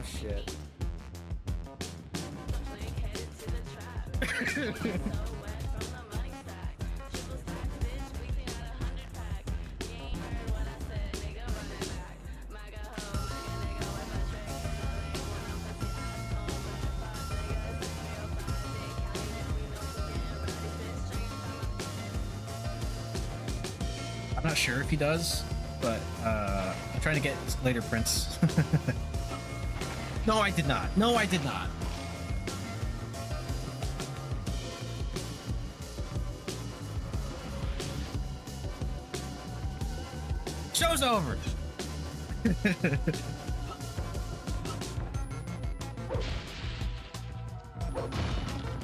Oh shit. I'm not sure if he does, but I'm trying to get later prints. No, I did not. No, I did not. Show's over.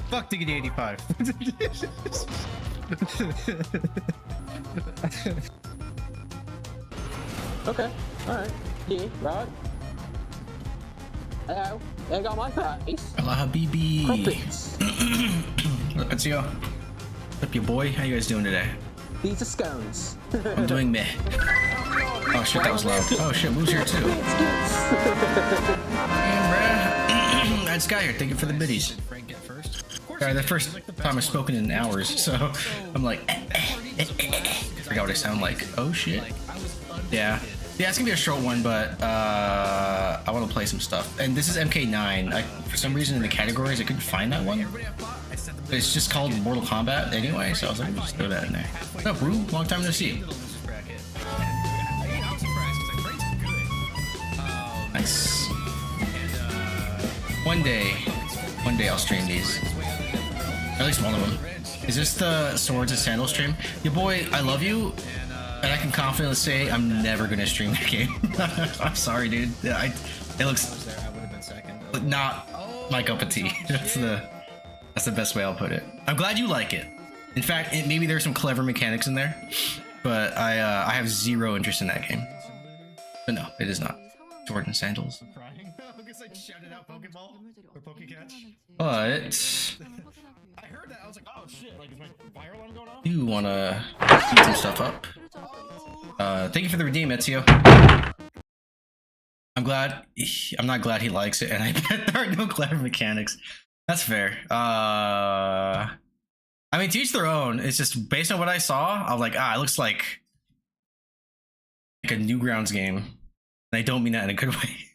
Fuck Diggity 85. Okay, alright. Yeah, right. Hello, there go my face. Hello, Habibi. Crumpets. Let's go. What's up, your boy? How you guys doing today? These are scones. I'm doing meh. Oh shit, that was loud. Oh shit, Moo's here too. Yeah, bruh. That's Sky here. Thank you for the biddies. Alright, the first time I've spoken in hours, so I'm like, I forgot what I sound like. Oh shit. Yeah. Yeah, it's gonna be a short one, but I want to play some stuff. And this is MK9. For some reason in the categories, I couldn't find that one. But it's just called Mortal Kombat anyway, so I was like, just throw that in there. What's up, Rue? Long time no see. Nice. One day I'll stream these. Or at least one of them. Is this the Swords and Sandals stream? Your boy, I love you. And I can confidently say I'm never gonna stream that game. I'm sorry, dude. It looks not my cup of tea. That's the best way I'll put it. I'm glad you like it. In fact, maybe there's some clever mechanics in there, but I have zero interest in that game. But no, it is not. Sword and Sandals. But I heard that. I was like, oh shit! Like, is my fire alarm going off? You wanna heat some stuff up? Thank you for the redeem, Ezio. I'm not glad he likes it, and I bet there are no clever mechanics. That's fair. I mean, to each their own. It's just based on what I saw, I was like, it looks like a Newgrounds game. And I don't mean that in a good way.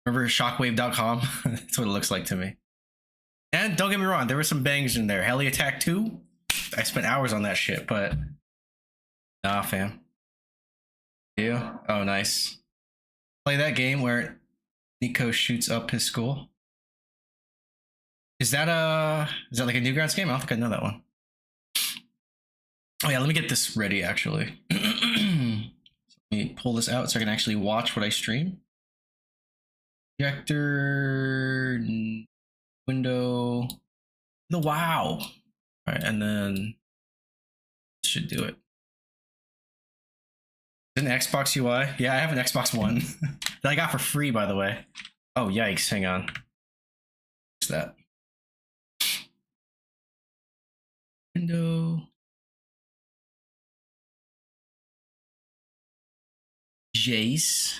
Remember shockwave.com? That's what it looks like to me. And don't get me wrong, there were some bangs in there. Heli Attack 2? I spent hours on that shit, but nah, fam. Yeah. Oh, nice. Play that game where Nico shoots up his school. Is that like a Newgrounds game? I don't think I know that one. Oh yeah, let me get this ready actually. Let me pull this out so I can actually watch what I stream. Projector, window, the wow. All right, and then should do it. An Xbox UI? Yeah, I have an Xbox One that I got for free, by the way. Oh yikes! Hang on. What's that? Window. Jace.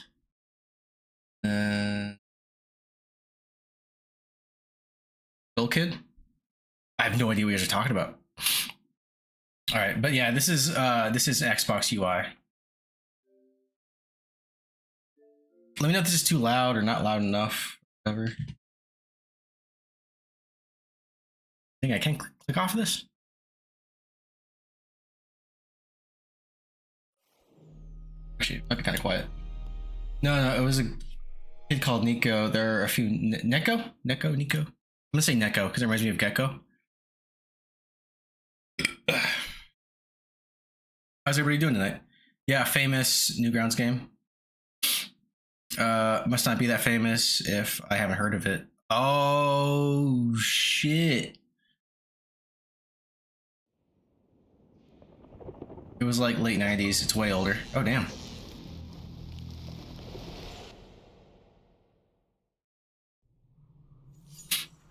Bill Kid? I have no idea what you guys are talking about. All right, but yeah, this is Xbox UI. Let me know if this is too loud or not loud enough. Whatever. I think I can click off of this. Actually, might be kind of quiet. No, it was a kid called Nico. There are a few Nico. I'm gonna say Neko because it reminds me of Gecko. How's everybody doing tonight? Yeah, famous Newgrounds game. Must not be that famous if I haven't heard of it. Oh shit. It was like late 90s. It's way older. Oh damn.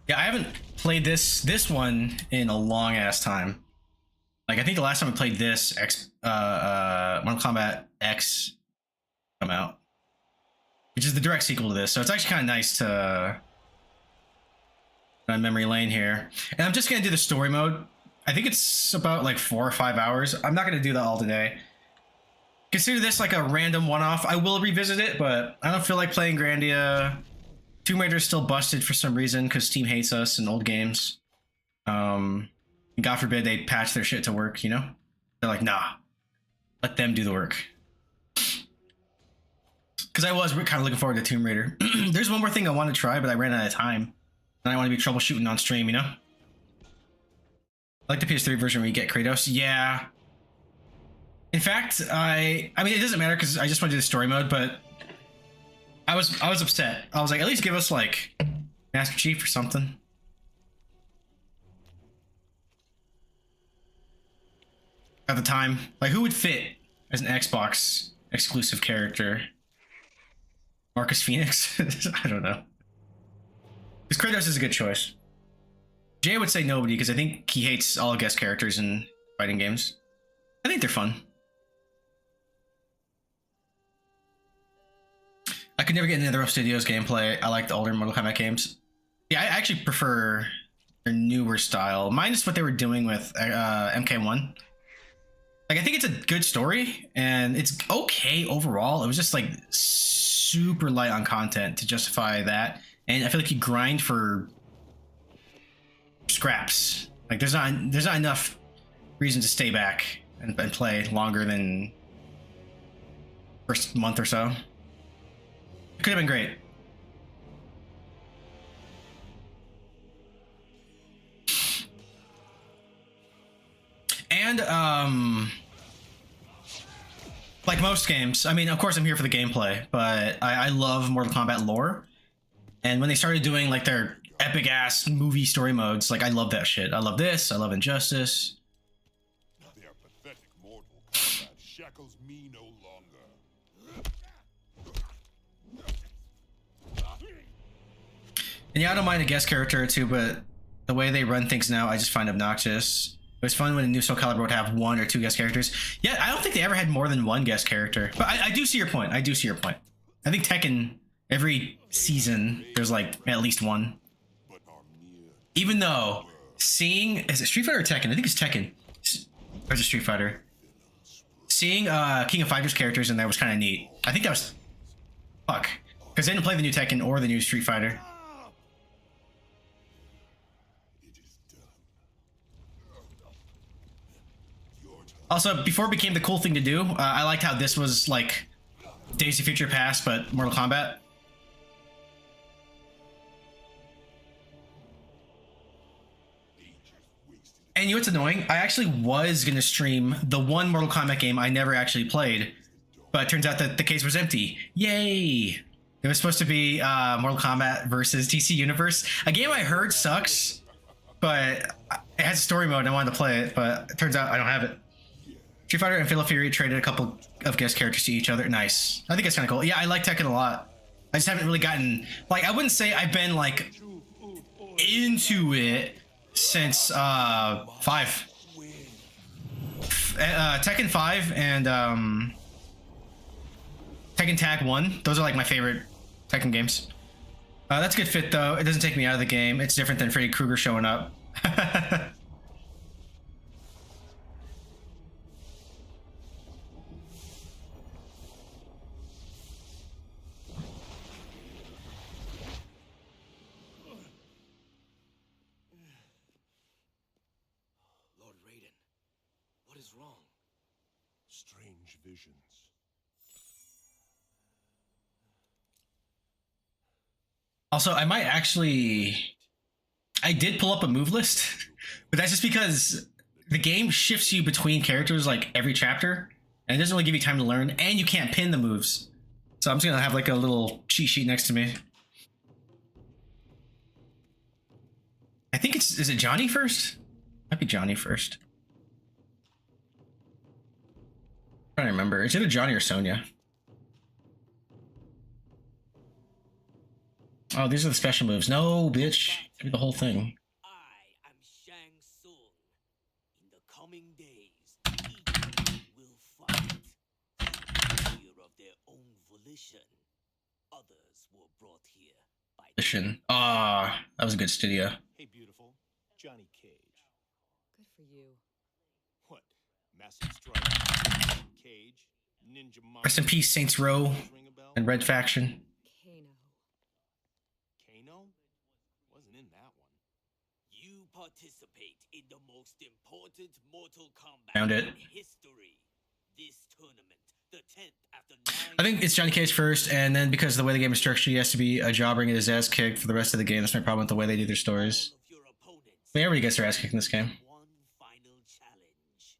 Yeah, I haven't played this one in a long ass time. Like I think the last time I played this Mortal Kombat X come out. which is the direct sequel to this. So it's actually kind of nice to memory lane here. And I'm just gonna do the story mode. I think it's about like 4 or 5 hours. I'm not gonna do that all today. Consider this like a random one-off. I will revisit it, but I don't feel like playing Grandia. Tomb Raider is still busted for some reason because Steam hates us in old games. God forbid they patch their shit to work, you know? They're like, nah, let them do the work. Because I was kind of looking forward to Tomb Raider. There's one more thing I want to try, but I ran out of time. And I want to be troubleshooting on stream, you know? I like the PS3 version where you get Kratos. Yeah. In fact, I mean, it doesn't matter because I just want to do the story mode, but I was upset. I was like, at least give us like Master Chief or something. At the time, like who would fit as an Xbox exclusive character? Marcus Phoenix? I don't know. Because Kratos is a good choice. Jay would say nobody because I think he hates all guest characters in fighting games. I think they're fun. I could never get into the Rough Studios gameplay. I like the older Mortal Kombat games. Yeah, I actually prefer their newer style, minus what they were doing with MK1. Like, I think it's a good story, and it's okay overall. It was just, like, super light on content to justify that. And I feel like you grind for scraps. Like, there's not enough reason to stay back and play longer than first month or so. It could have been great. And, like most games, I mean, of course I'm here for the gameplay, but I love Mortal Kombat lore. And when they started doing, like, their epic-ass movie story modes, like, I love that shit. I love this, I love Injustice. Their pathetic Mortal Kombat shackles me no longer. And yeah, I don't mind a guest character or two, but the way they run things now, I just find obnoxious. It was fun when a new Soul Calibur would have 1 or 2 guest characters. Yeah, I don't think they ever had more than 1 guest character. But I do see your point. I do see your point. I think Tekken, every season, there's like at least 1. Even though seeing, is it Street Fighter or Tekken? I think it's Tekken. Or is it Street Fighter? Seeing King of Fighters characters in there was kind of neat. I think that was, fuck. Because they didn't play the new Tekken or the new Street Fighter. Also, before it became the cool thing to do, I liked how this was like Days of Future Past, but Mortal Kombat. And you know what's annoying? I actually was going to stream the one Mortal Kombat game I never actually played, but it turns out that the case was empty. Yay! It was supposed to be Mortal Kombat versus DC Universe, a game I heard sucks, but it has a story mode and I wanted to play it, but it turns out I don't have it. Street Fighter and Fatal Fury traded a couple of guest characters to each other. Nice. I think it's kind of cool. Yeah, I like Tekken a lot. I just haven't really gotten, like, I wouldn't say I've been like into it since 5. Tekken 5 and Tekken Tag 1. Those are like my favorite Tekken games. That's a good fit though. It doesn't take me out of the game. It's different than Freddy Krueger showing up. Strange visions. Also, I might actually... I did pull up a move list, but that's just because the game shifts you between characters like every chapter, and it doesn't really give you time to learn, and you can't pin the moves. So I'm just gonna have like a little cheat sheet next to me. I think it's... Is it Johnny first? Might be Johnny first. I'm trying to remember. Is it a Johnny or Sonya? Oh, these are the special moves. No, bitch. Give me the whole thing. I am Shang Tsung. In the coming days, each will fight. Fear of their own volition. others were brought here by Ah, that was a good studio. Hey, beautiful. Johnny Cage. Good for you. What? Massive Strike, Cage, Ninja Mario. Rest in peace, Saints Row Ring a bell? and Red Faction. Kano. Kano? Wasn't in that one. You participate in the most important Mortal Kombat Found it. in history. This tournament, the 10th after 9 I think it's Johnny Cage first, and then because of the way the game is structured, he has to be a jobber and get his ass kicked for the rest of the game. That's my problem with the way they do their stories. all of your opponents. I mean, everybody gets their ass kicked in this game. One final challenge.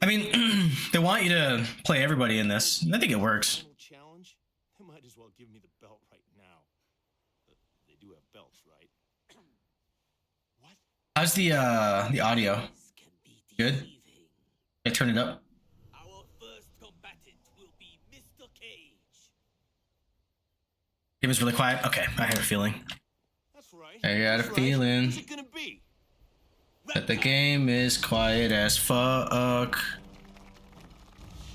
I mean, they want you to play everybody in this, and I think it works. Final challenge? They might as well give me the belt right now. They do have belts, right? What? How's the audio? This can be Good? deceiving. I turn it up. Our first combatant will be Mr. Cage. Game is really quiet. Okay, I had a feeling That's right. I got a That's right. feeling. Who's it gonna be? that the game is quiet as fuck.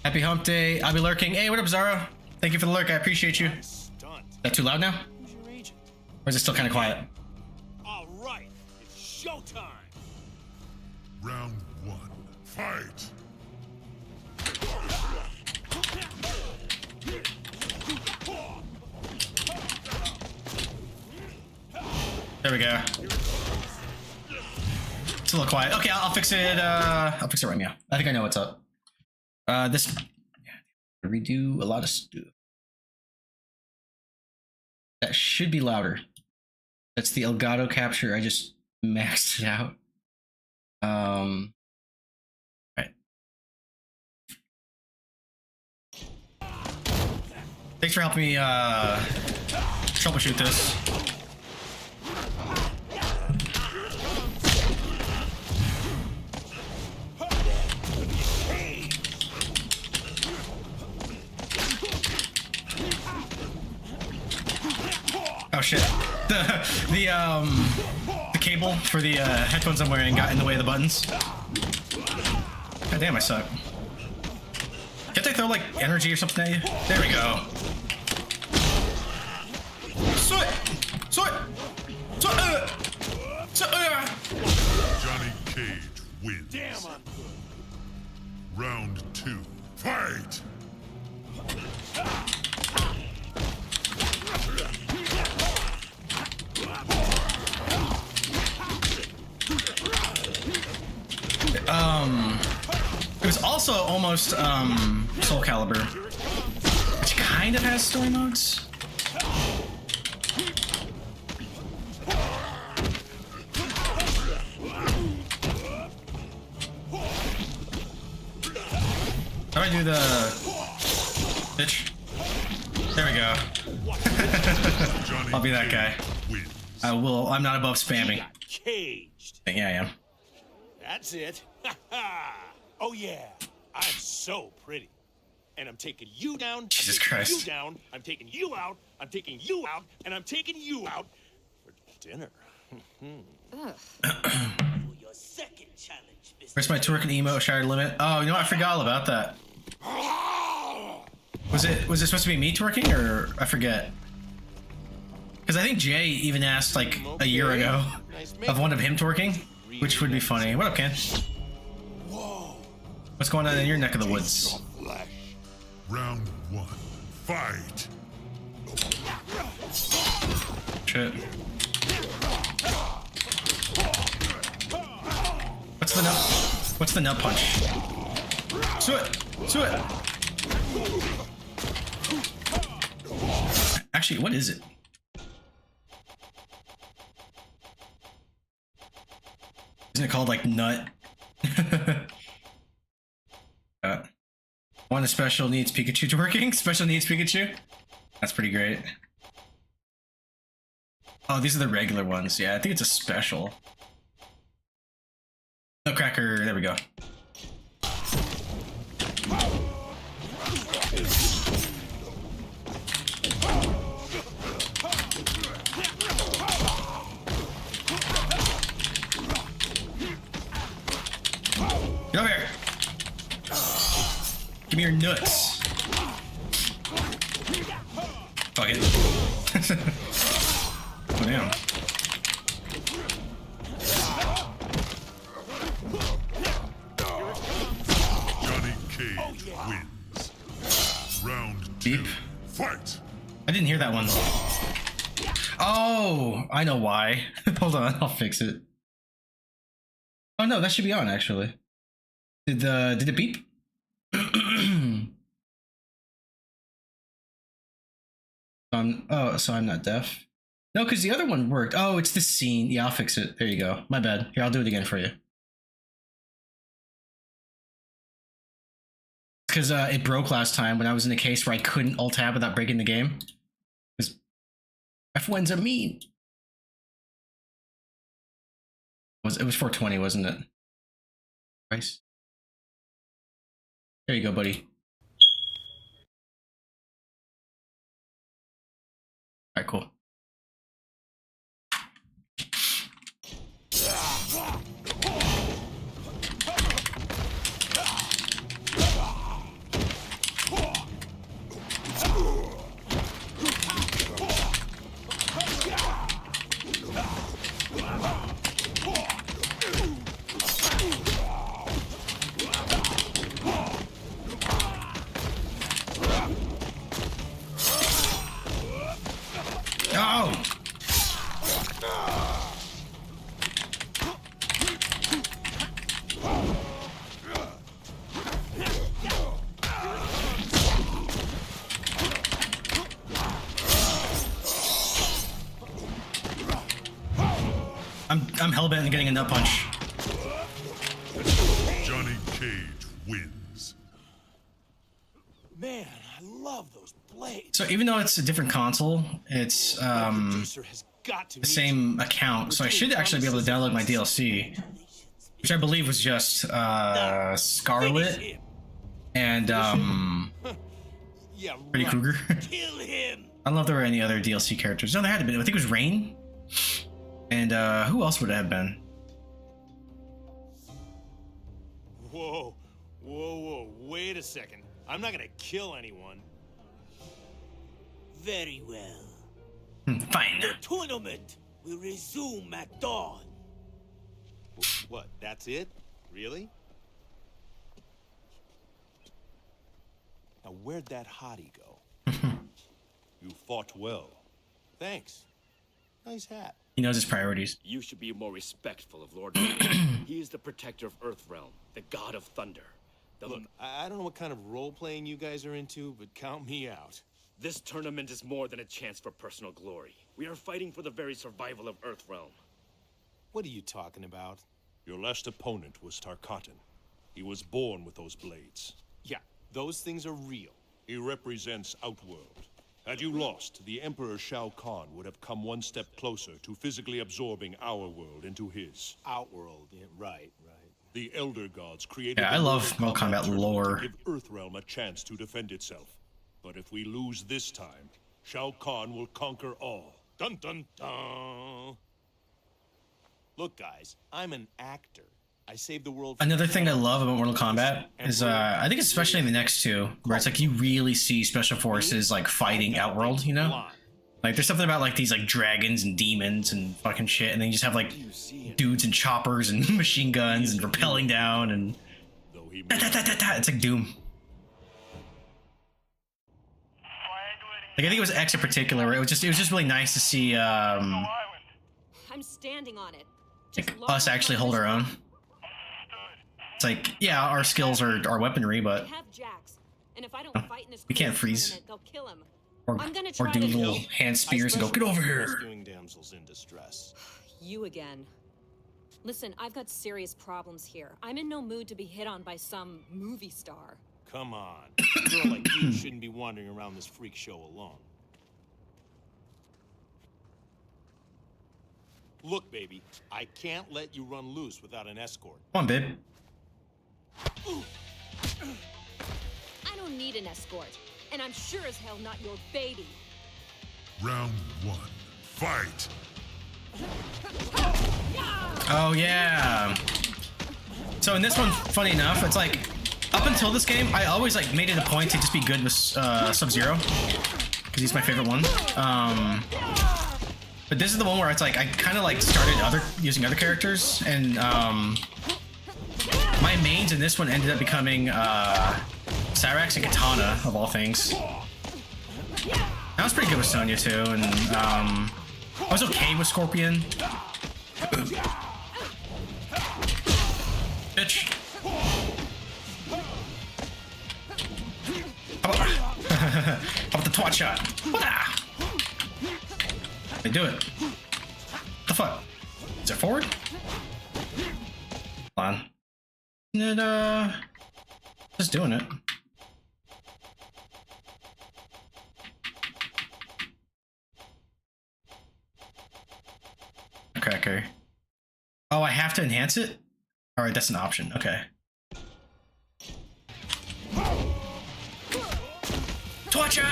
Happy hump day. I'll be lurking. Hey, what up, Zara? Thank you for the lurk. I appreciate you. I'm stunned. Is that too loud now? Who's your agent? Or is it still kind of quiet? All right, it's showtime. Round 1. Fight! There we go. It's a little quiet. Okay, I'll fix it. I'll fix it right now. I think I know what's up. This redo a lot of stuff. That should be louder. That's the Elgato capture. I just maxed it out. Right. Thanks for helping me troubleshoot this. Oh shit. The cable for the headphones I'm wearing got in the way of the buttons. God damn, I suck. Can't they throw like energy or something at you? There we go. Sweat! Sweat! Sweat! Johnny Cage wins. Damn, I'm good. Round 2. Fight! It was also almost Soul Calibur, which kind of has story modes. How do I do the bitch? There we go. Johnny I'll be that Cage guy. wins. I will. I'm not above spamming. Got caged. Yeah, I am. That's it. Oh yeah, I'm so pretty. And I'm taking you down. Jesus I'm taking Christ. you down. I'm taking you out. I'm taking you out. And I'm taking you out for dinner. Ugh. For your second challenge, Mr. Where's my twerking emo shattered limit? Oh, you know what? I forgot all about that. Was it supposed to be me twerking, or I forget? Because I think Jay even asked like a year ago Nice of one of him twerking, which would be funny. What up, Ken? Whoa. What's going on in your neck of the woods? Flesh. Round 1. Fight! Shit. What's the nut? What's the nut punch? Do it! Do it! Actually, what is it? Isn't it called like nut? One of special needs Pikachu twerking? Special needs Pikachu? That's pretty great. Oh, these are the regular ones. Yeah, I think it's a special. Nutcracker, there we go. Get over here. Give me your nuts. Oh, damn. Johnny Cage wins. Round Beep. fight. I didn't hear that one. Oh, I know why. Hold on, I'll fix it. Oh no, that should be on actually. Did it beep? So I'm not deaf. No, because the other one worked. Oh, it's the scene. Yeah, I'll fix it. There you go. My bad. Here, I'll do it again for you. Because it broke last time when I was in a case where I couldn't alt tab without breaking the game. Because F1s are mean. It was 420, wasn't it? Price. There you go, buddy. All right, cool. Oh! I'm hellbent on getting a nut punch. Johnny Cage wins. Man, I love those blades. So even though it's a different console, it's Producer has got to the same meet account, so I should actually be able to download my DLC, which I believe was just Scarlet him. and Yeah, Freddy right. Krueger. Kill him. I don't know if there were any other DLC characters. No, there had to be. I think it was Rain. And who else would it have been? Whoa, whoa, whoa! Wait a second. I'm not gonna kill anyone. Very well. Fine. The tournament will resume at dawn. What? That's it? Really? Now where'd that hottie go? You fought well. Thanks. Nice hat. He knows his priorities. You should be more respectful of Lord. He is the protector of Earthrealm, the god of thunder. Look, I don't know what kind of role-playing you guys are into, but count me out. This tournament is more than a chance for personal glory. We are fighting for the very survival of Earthrealm. What are you talking about? Your last opponent was Tarkatan. He was born with those blades. Yeah, those things are real. He represents Outworld. Had you lost, the Emperor Shao Kahn would have come one step closer to physically absorbing our world into his. Outworld, yeah, right. The Elder Gods created Yeah, I the love Mortal Kombat tournament lore. to give Earthrealm a chance to defend itself. But if we lose this time, Shao Kahn will conquer all. Dun dun dun! Look, guys, I'm an actor. I saved the world. Another thing I love about Mortal Kombat is I think especially in the next two, where it's like you really see special forces like fighting Outworld, you know? Like there's something about like these like dragons and demons and fucking shit, and then you just have like dudes and choppers and machine guns and rappelling down and it's like Doom. Like I think it was X in particular, where it was just really nice to see I'm standing on it. like us actually hold our own. It's like, yeah, our skills are weaponry, but Have Jax, and if I don't fight in this we can't crazy freeze. tournament, they'll kill him. or I'm gonna or try do to little help. hand spears and go, get over here. Rescuing damsels in distress. You again. Listen, I've got serious problems here. I'm in no mood to be hit on by some movie star. Come on, a girl like you shouldn't be wandering around this freak show alone. Look, baby, I can't let you run loose without an escort. Come on, babe. I don't need an escort, and I'm sure as hell not your baby. Round one. Fight. Oh yeah. So in this one, funny enough, it's like up until this game, I always like made it a point to just be good with Sub-Zero. because he's my favorite one. But this is the one where it's like I kind of like started using other characters, and my mains in this one ended up becoming Cyrax and Katana of all things. I was pretty good with Sonya too, and I was okay with Scorpion. Bitch. How about the twat shot? They do it. What the fuck? Is it forward? Hold on. Isn't it, just doing it. Okay. Oh, I have to enhance it? Alright, that's an option. Okay. Twatch it!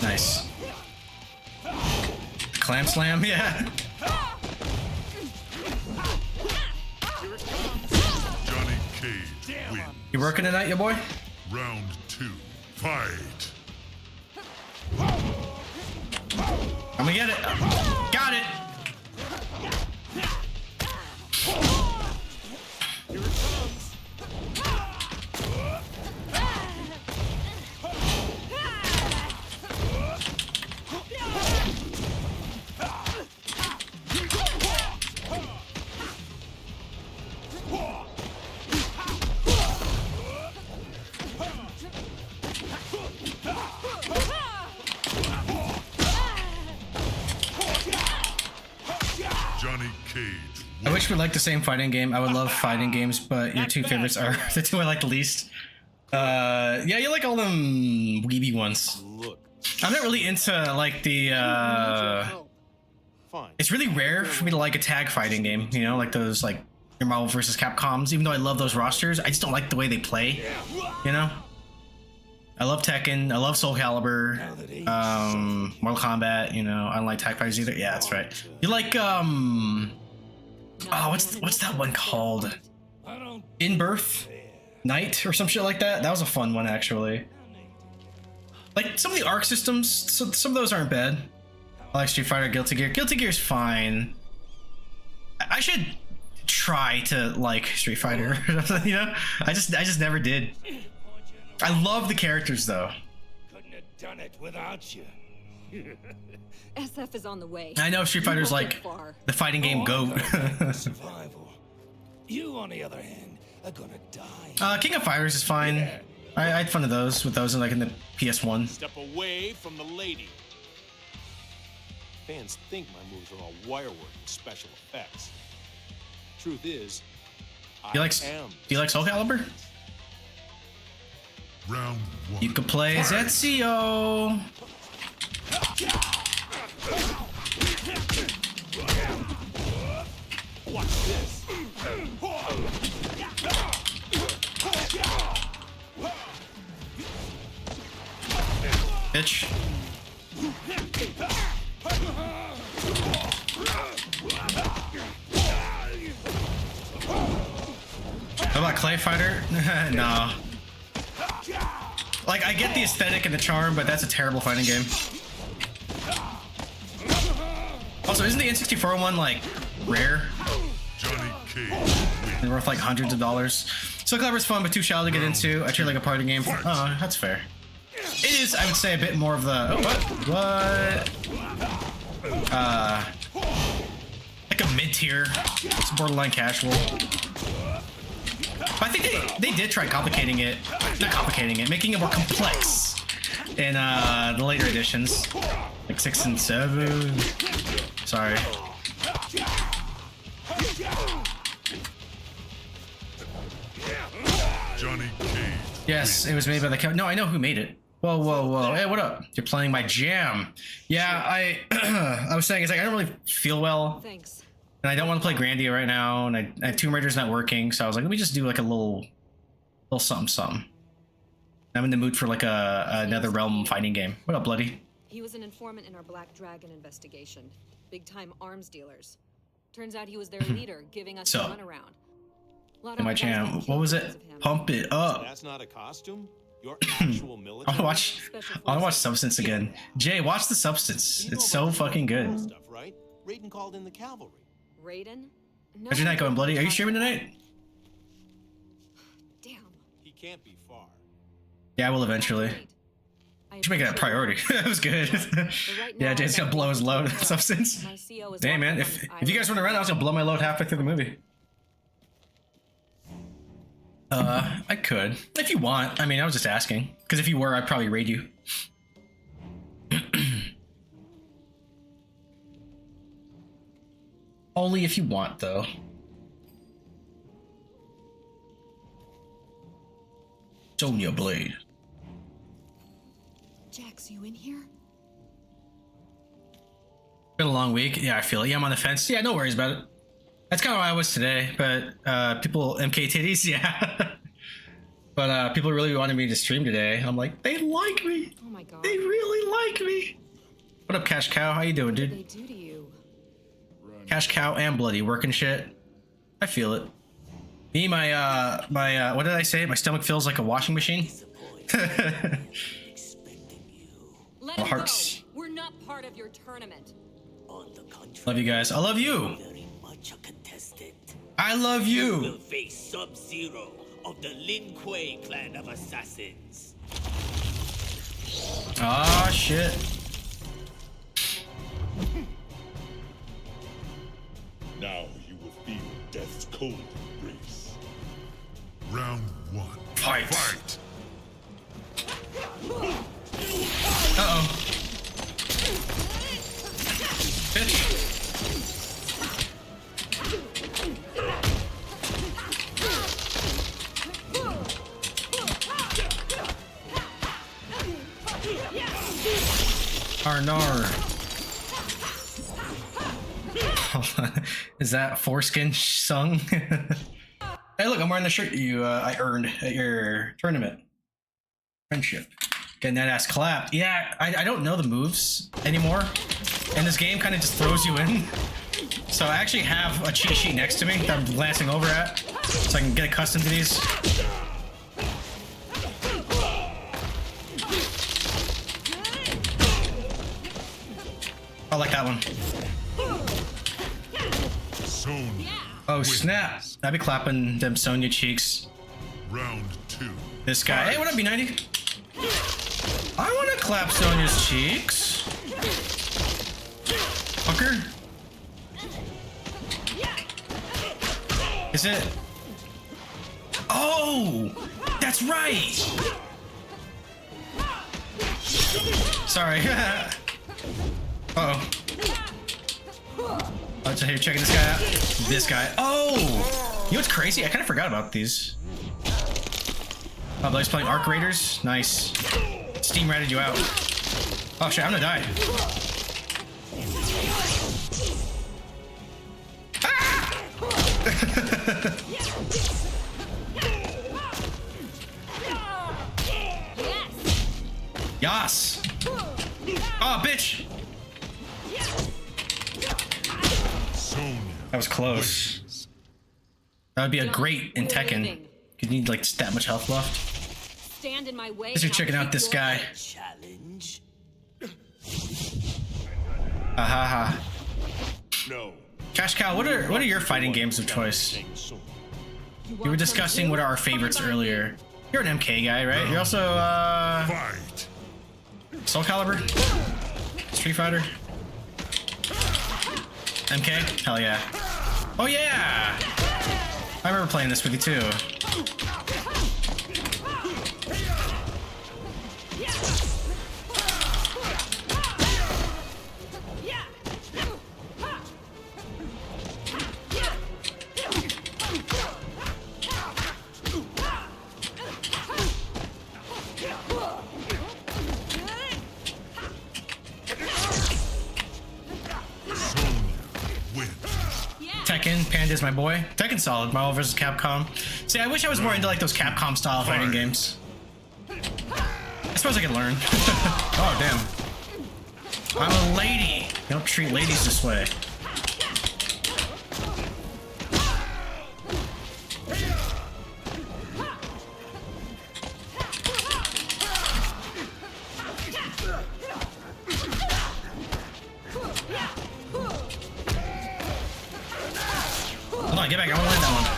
Nice. Clam slam, yeah. Johnny Cage wins. You working tonight, your boy? Round 2. Fight. I'm gonna get it. Got it. Johnny Cage. I wish we liked the same fighting game. I would love fighting games, but your two favorites are the two I like the least. Yeah, you like all them weeby ones. Look, I'm not really into like the fine. it's really rare for me to like a tag fighting game, you know, like those like your Marvel vs. Capcoms. Even though I love those rosters, I just don't like the way they play, you know. I love Tekken, I love Soul Calibur, Mortal Kombat, you know. I don't like tag fighters either. Yeah, that's right. You like oh, what's that one called? In Birth Night or some shit like that. That was a fun one actually. Like some of the arc systems, some of those aren't bad. I like Street Fighter, Guilty Gear. Guilty Gear's fine. I should try to like Street Fighter, you know? I just never did. I love the characters though. Couldn't have done it without you. SF is on the way. I know Street Fighter's like the fighting game GOAT. Survival. You, on the other hand, are gonna die. King of Fighters is fine. I had fun with those in like in the PS1. Step away from the lady. Fans think my moves are all wirework and special effects. Truth is, Do you like Soul Calibur? Round 1. You could play Ezio. Watch this. Bitch. How about Clay Fighter? No. Like, I get the aesthetic and the charm, but that's a terrible fighting game. Also, isn't the N64 one, like, rare? Johnny Cage wins. And worth, like, hundreds of dollars. Soul Calibur's fun, but too shallow to get into. I treat it like a party game. Oh, that's fair. It is, I would say, a bit more of the... Oh, what? Like a mid-tier. It's borderline casual. But I think they did try complicating it. Not complicating it, making it more complex in the later editions. Like 6 and 7. Sorry. Johnny Cage. Yes, it was made by the... No, I know who made it. Whoa, whoa, whoa. Hey, what up? You're playing my jam. Yeah, I was saying, it's like, I don't really feel well. Thanks. And I don't want to play Grandia right now, and Tomb Raider's not working, so I was like, let me just do like a little something, something. I'm in the mood for like another Realm fighting game. What up, Bloody? He was an informant in our Black Dragon investigation. Big-time arms dealers. Turns out he was their leader, giving us So, a runaround. In my channel, what was it? Pump it up. That's not a costume? Your actual I military? wanna watch Substance again. Jay, watch The Substance. You know It's so about fucking good. stuff, right? Raiden called in the cavalry. Raiden? No. How's your night going, Bloody? Are you streaming tonight? Damn. He can't be far. Yeah, I will eventually. I Should make it a priority. That was good. Yeah, Jay's gonna blow his load. Substance. My CO is Damn, man. walking If on you guys run around, I was gonna blow my load halfway through the movie. I could. If you want. I mean, I was just asking. Because if you were, I'd probably raid you. Only if you want, though. Sonya Blade. Jax, you in here? Been a long week. Yeah, I feel it. Yeah, I'm on the fence. Yeah, no worries about it. That's kind of why I was today. But people, MK titties, yeah. But people really wanted me to stream today. I'm like, they like me. Oh my god. They really like me. What up, Cash Cow? How you doing, What did dude? they do to you? Cash Cow and Bloody working shit. I feel it. Me, my what did I say? My stomach feels like a washing machine. Expecting you. Let Oh, him hearts. go. We're not part of your tournament. On the contrary, Love you guys. I love you. very much a contestant. I love Will you. face Sub-Zero of the Lin Kuei clan of assassins. Ah, shit. Now you will feel death's cold embrace. Round 1. Fight. Fight. Uh-oh. Bitch. Arnar. Is that foreskin sung? Hey, look, I'm wearing the shirt you I earned at your tournament. Friendship. Getting that ass clapped. Yeah, I don't know the moves anymore. And this game kind of just throws you in. So I actually have a cheat sheet next to me that I'm glancing over at. So I can get accustomed to these. I like that one. Sonya. Oh, snap. I'd be clapping them Sonya cheeks. Round 2. This guy. Hey, what up, B90? I want to clap Sonya's cheeks. Fucker. Is it? Oh! That's right! Sorry. Uh-oh. Oh, so here, checking this guy out. This guy. Oh! You know what's crazy? I kind of forgot about these. Oh, Blake's playing Arc Raiders. Nice. Steam ratted you out. Oh shit, I'm gonna die. Ah! Yas! Oh, bitch! Sonya. That was close. That would be a great in Tekken. You need like that much health left. Stand in my way. As you're and I'll checking out kick this your guy. head. Challenge. Ahaha. No. Cash Cow, what are your fighting games of choice? We were discussing what are our favorites earlier. You're an MK guy, right? You're also Fight. Soul Calibur? Street Fighter? MK? Hell yeah. Oh yeah! I remember playing this with you too. Tekken, Panda's my boy. Tekken's solid. Marvel vs. Capcom. See, I wish I was more into like those Capcom style fighting games. I suppose I could learn. Oh, damn. I'm a lady. You don't treat ladies this way. back. I don't like that one.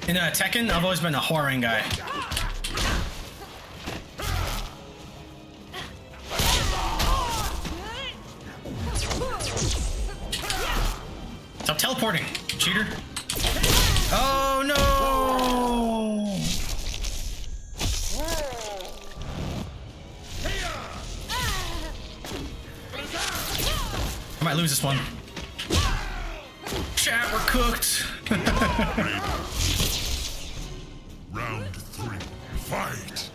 In Tekken, I've always been a whoring guy. Stop teleporting, cheater. Oh no! I might lose this one. Chat, we're cooked. Round 3. Fight.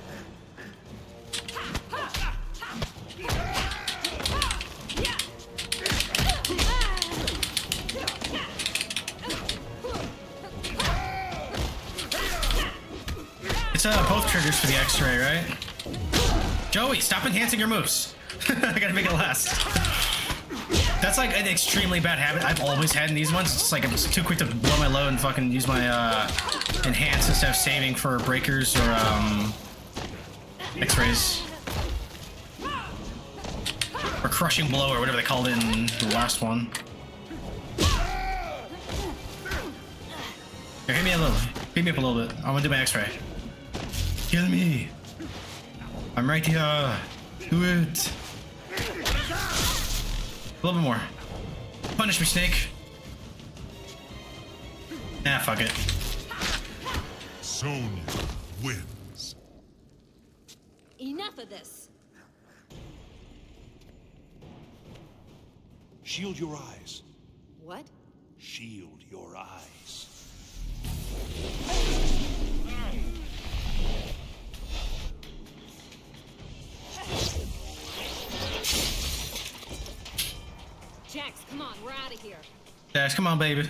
It's both triggers for the X-ray, right? Joey, stop enhancing your moves. I gotta make it last. That's like an extremely bad habit I've always had in these ones. It's just like I'm just too quick to blow my load and fucking use my enhance instead of saving for breakers or X-rays. Or crushing blow or whatever they called it in the last one. Here, hit me a little. Beat me up a little bit. I want to do my X-ray. Kill me. I'm right here. Do it. A little bit more. Punish me, Snake. Nah, fuck it. Sonya wins. Enough of this. Shield your eyes. What? Shield your eyes. Jax, come on, we're out of here. Dash, come on, baby.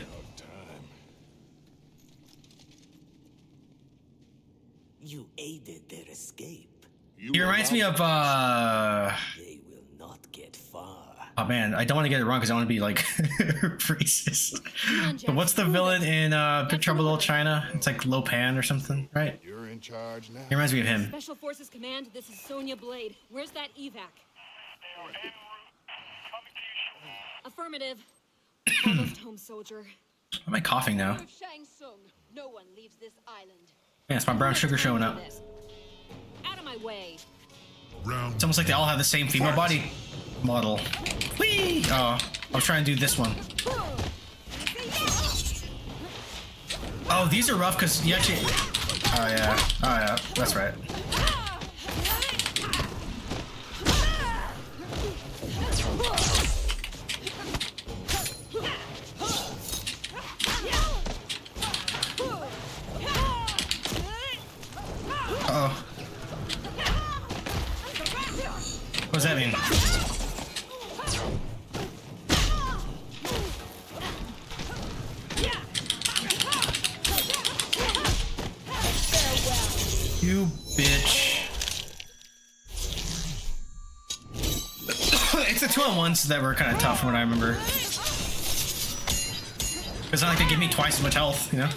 You aided their escape. He reminds me of, They will not get far. oh man, I don't want to get it wrong because I want to be like racist. Come on, Jax, But what's the prove villain it. in Big Trouble in Little deliver. China? It's like Lo Pan or something, right? You're in charge now. He reminds me of him. Special Forces Command, this is Sonya Blade. Where's that evac? Affirmative. Almost home, soldier. Why am I coughing now? No one leaves this island. Yeah, it's my brown sugar showing up. Out of my way. Round. It's almost like they all have the same female body model. Whee! Oh, I was trying to do this one. Oh, these are rough because you actually... Oh yeah, that's right. Uh-oh. What does that mean? You bitch. It's the 2-on-1s that were kind of tough from what I remember. It's not like they give me twice as much health, you know?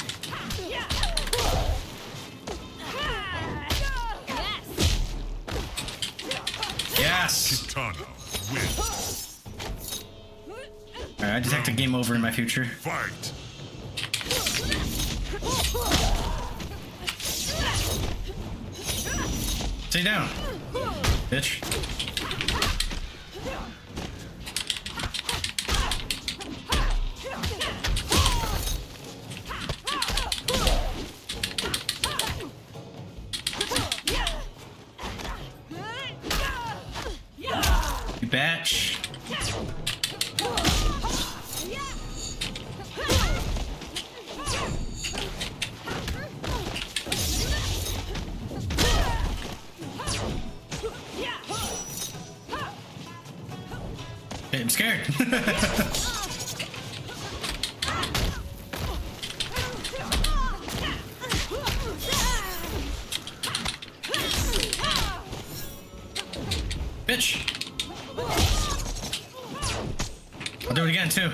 Yes! Kitana wins. Alright, I detect a game over in my future. Fight. Stay down, bitch. You batch. Hey, I'm scared. Bitch. I'll do it again too.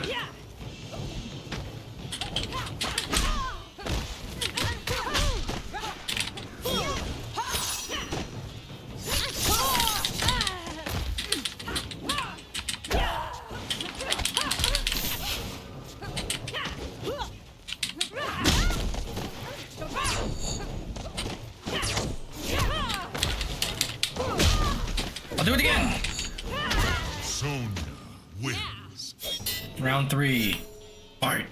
I'll do it again. Sonya wins. Round 3. Fight.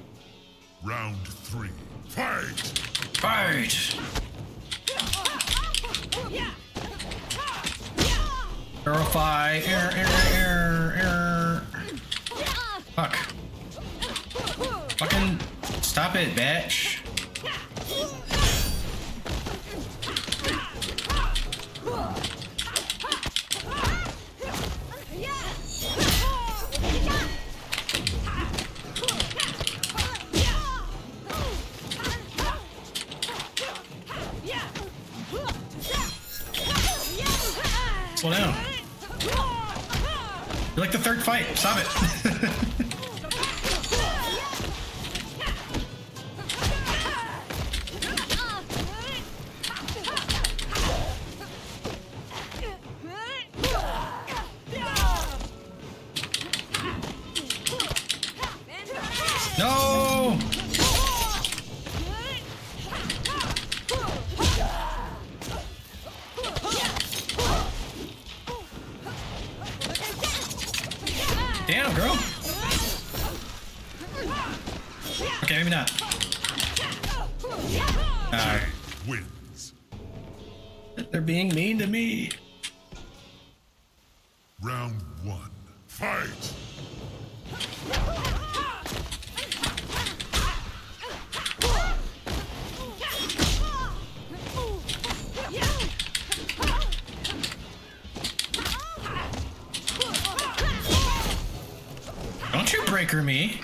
Round 3. Fight! Fight! Arrow fight. Error. Fuck. Fucking stop it, bitch. Slow down. You're like the third fight. Stop it. No! Damn, girl. Okay, maybe not. Wins. They're being mean to me. Round 1. Fight! Don't you breaker me.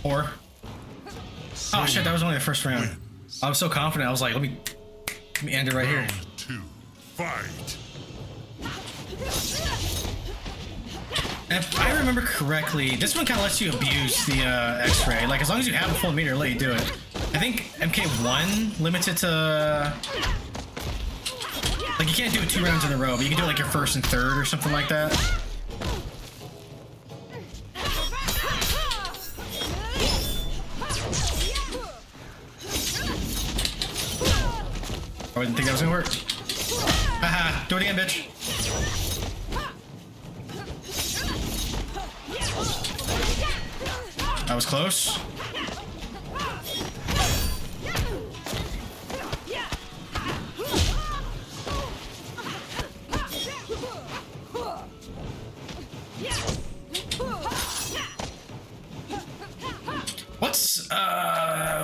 Or oh shit, that was only the first round. I was so confident. I was like, let me end it right here. Round 2. Fight! If I remember correctly, this one kind of lets you abuse the X-ray. Like as long as you have a full meter, let you do it. I think MK1 limits it to like you can't do it 2 rounds in a row, but you can do it like your first and third or something like that. I didn't think that was gonna work. Haha, do it again, bitch. That was close.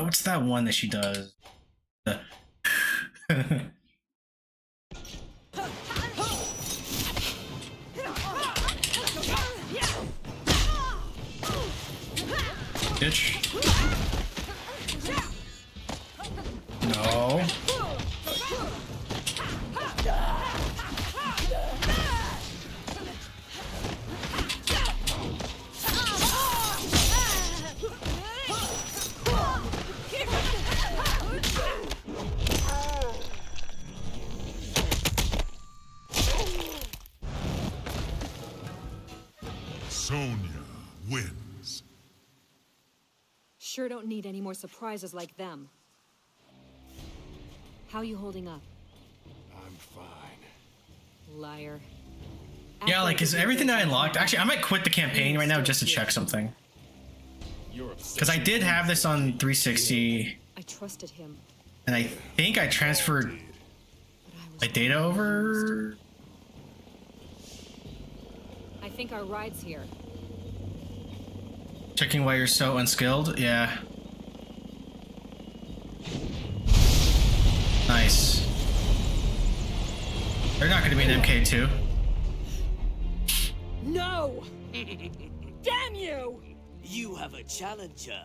What's that one that she does? Bitch. No. Sonya wins. Sure don't need any more surprises like them. How you holding up? I'm fine. Liar. Yeah, like, is everything that I unlocked? Actually, I might quit the campaign right now just to check something. Because I did have this on 360. I trusted him. And I think I transferred my data over. I think our ride's here. Checking why you're so unskilled? Yeah. Nice. They're not gonna be an MK2. No! Damn you! You have a challenger,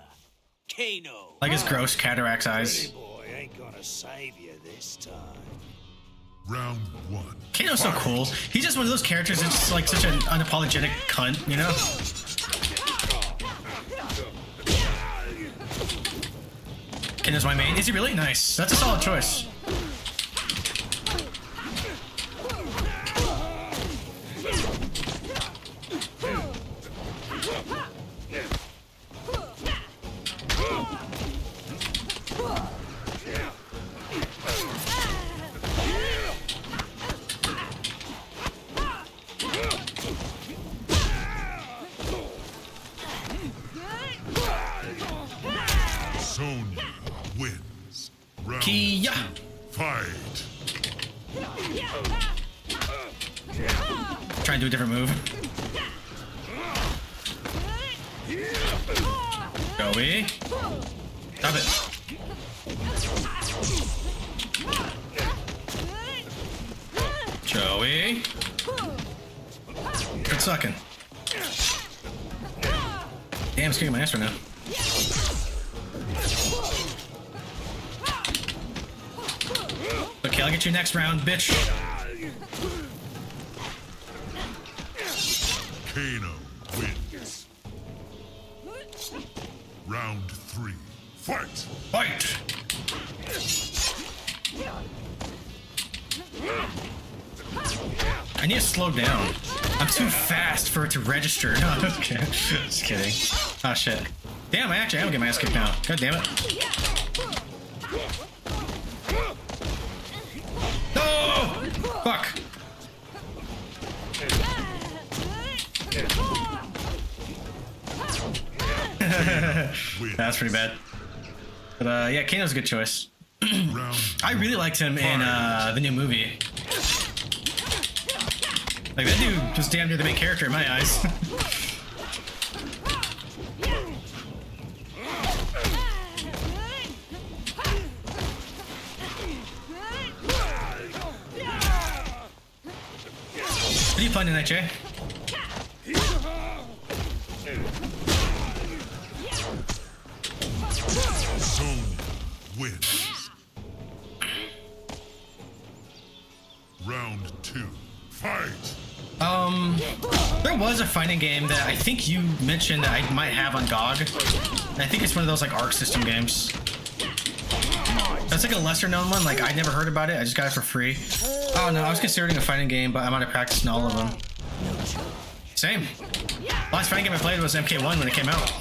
Kano. Like his gross cataract's eyes. Pretty boy ain't gonna save you this time. Round 1. Kano's so cool. He's just one of those characters that's just like such an unapologetic cunt, you know? Kano's my main. Is he really? Nice. That's a solid choice. Sonya wins. Round Kia. 2. Fight. Try and do a different move. Joey. Stop it. Joey. Good sucking. Damn, it's kicking my ass right now. Okay, I'll get you next round, bitch. Kano wins. Round 3. Fight. Fight! I need to slow down. I'm too fast for it to register. No, okay. Just kidding. Oh shit. Damn, I actually am getting my ass kicked now. God damn it. No! Fuck. That's pretty bad. But yeah, Kano's a good choice. Round I really liked him in the new movie. Like, that dude was damn near the main character in my eyes. What are you playing tonight, Jay? Sonya wins. Round 2. Fight. There was a fighting game that I think you mentioned that I might have on GOG. And I think it's one of those like Arc System games. That's like a lesser known one. Like, I never heard about it. I just got it for free. Oh no, I was considering a fighting game, but I'm out of practice in all of them. Same. Last fighting game I played was MK1 when it came out.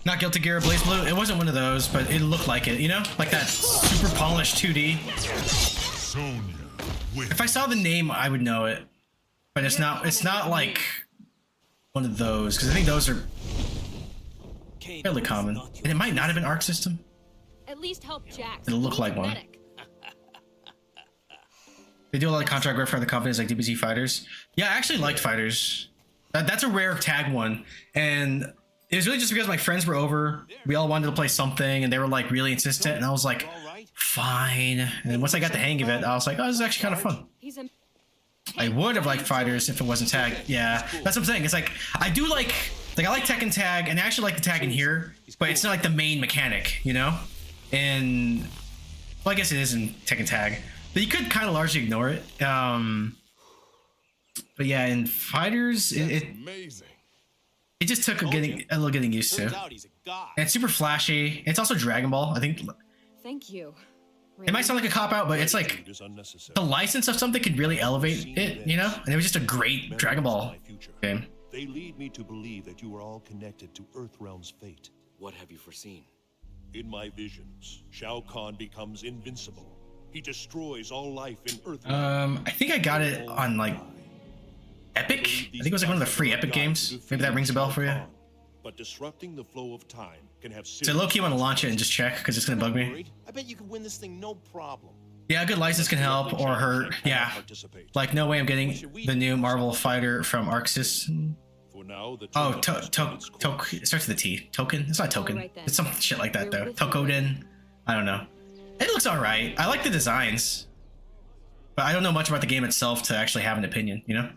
Not Guilty Gear Blaze Blue. It wasn't one of those, but it looked like it, you know? Like that super polished 2D. Sonya wins. If I saw the name, I would know it. But it's not like one of those, because I think those are fairly common. And it might not have been Arc System. At least help Jax. It'll look like one. They do a lot of contract work for other companies like DBZ Fighters. Yeah, I actually liked Fighters. That's a rare tag one. And it was really just because my friends were over. We all wanted to play something, and they were like really insistent. And I was like, fine. And then once I got the hang of it, I was like, oh, this is actually kind of fun. I would have liked Fighters if it wasn't tag. Yeah, that's what I'm saying. It's like, I do like I like Tekken tag, and I actually like the tag in here, but it's not like the main mechanic, you know? And, well, I guess it is in Tekken tag, but you could kind of largely ignore it. But yeah, in Fighters, it just took a little getting used to. And it's super flashy. It's also Dragon Ball, I think. Thank you. It might sound like a cop-out, but it's like the license of something could really elevate it, you know? And it was just a great Dragon Ball game. They lead me to believe that you are all connected to Earthrealm's fate. What have you foreseen? In my visions, Shao Kahn becomes invincible. He destroys all life in Earthrealm. I think I got it on like Epic. I think it was like one of the free Epic games. Maybe that rings a bell for you. But disrupting the flow of time can have So low-key want to launch it and just check because it's gonna bug me. I bet you could win this thing no problem. Yeah, a good license can help or hurt. Yeah. Participate. Like, no way I'm getting the new Marvel fighter from Arxis. For now, the Oh, tournament has run its course. it starts with a T. Token? It's not token. Alright then. It's some shit like that, We're though. with you. Tokoden? I don't know. It looks alright. I like the designs. But I don't know much about the game itself to actually have an opinion, you know?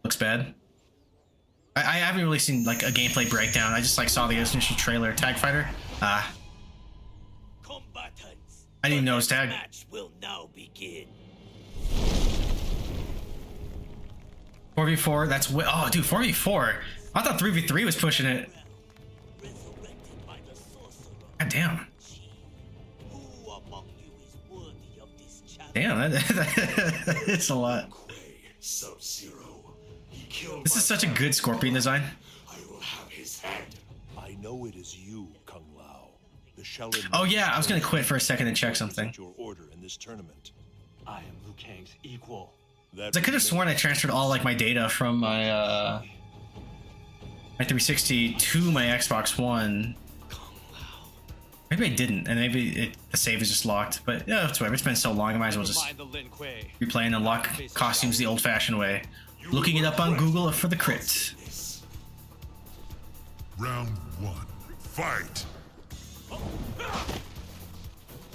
Looks bad. I haven't really seen, like, a gameplay breakdown. I just, like, saw the initial trailer. Tag Fighter? Combatants, I didn't even the notice tag. match will now begin. 4v4, that's oh, dude, 4v4. I thought 3v3 was pushing it. Resurrected by the sorcerer. God damn. Who among you is worthy of this challenge? Damn, it's a lot. Sub-Zero. He killed This my is such a father. good Scorpion design. I will have his head. I know it is you, Kung Lao. The shell. Oh yeah, I was gonna quit for a second and check something. Your order in this tournament. I am Liu Kang's equal. That I could have sworn I transferred all like my data from my my 360 to my Xbox One. Maybe I didn't, and maybe the save is just locked. But yeah, it's whatever. It's been so long, I might as well just replay and unlock costumes the old-fashioned way. Looking it up on Google for the crit. Round 1. Fight.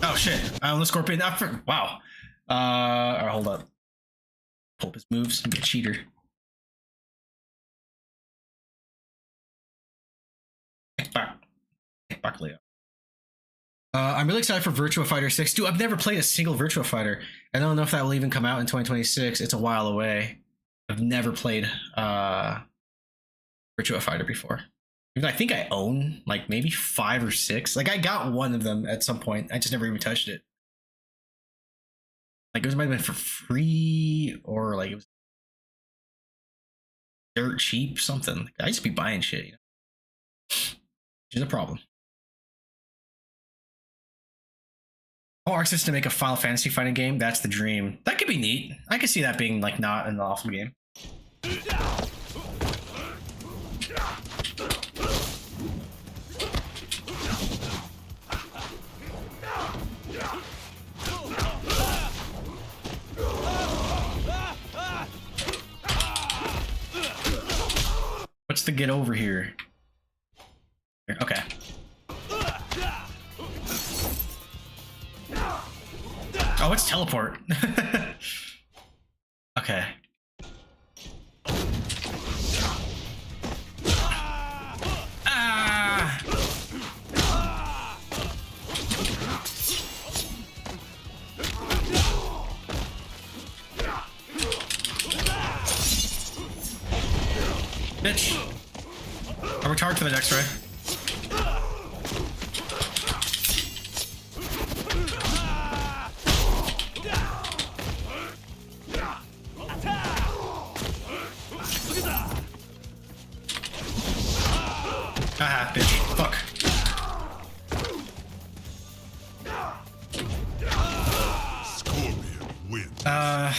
Oh shit! I own the Scorpion. Wow. Alright, hold up. Pull up his moves and be a cheater. Back, Leo. I'm really excited for Virtua Fighter 6. Dude, I've never played a single Virtua Fighter. I don't know if that will even come out in 2026. It's a while away. I've never played Virtua Fighter before. Even I think I own like maybe 5 or 6. Like I got one of them at some point. I just never even touched it. Like it might have been for free or like it was dirt cheap, something. I used to be buying shit, you know? Which is a problem. Oh, Arxis to make a Final Fantasy fighting game, that's the dream. That could be neat. I could see that being like not an awesome game. What's the get over here? Okay. Oh, it's teleport. Okay. Ah! Bitch. I'll retard for the next ray. Ah, bitch. Fuck. Scorpion wins. I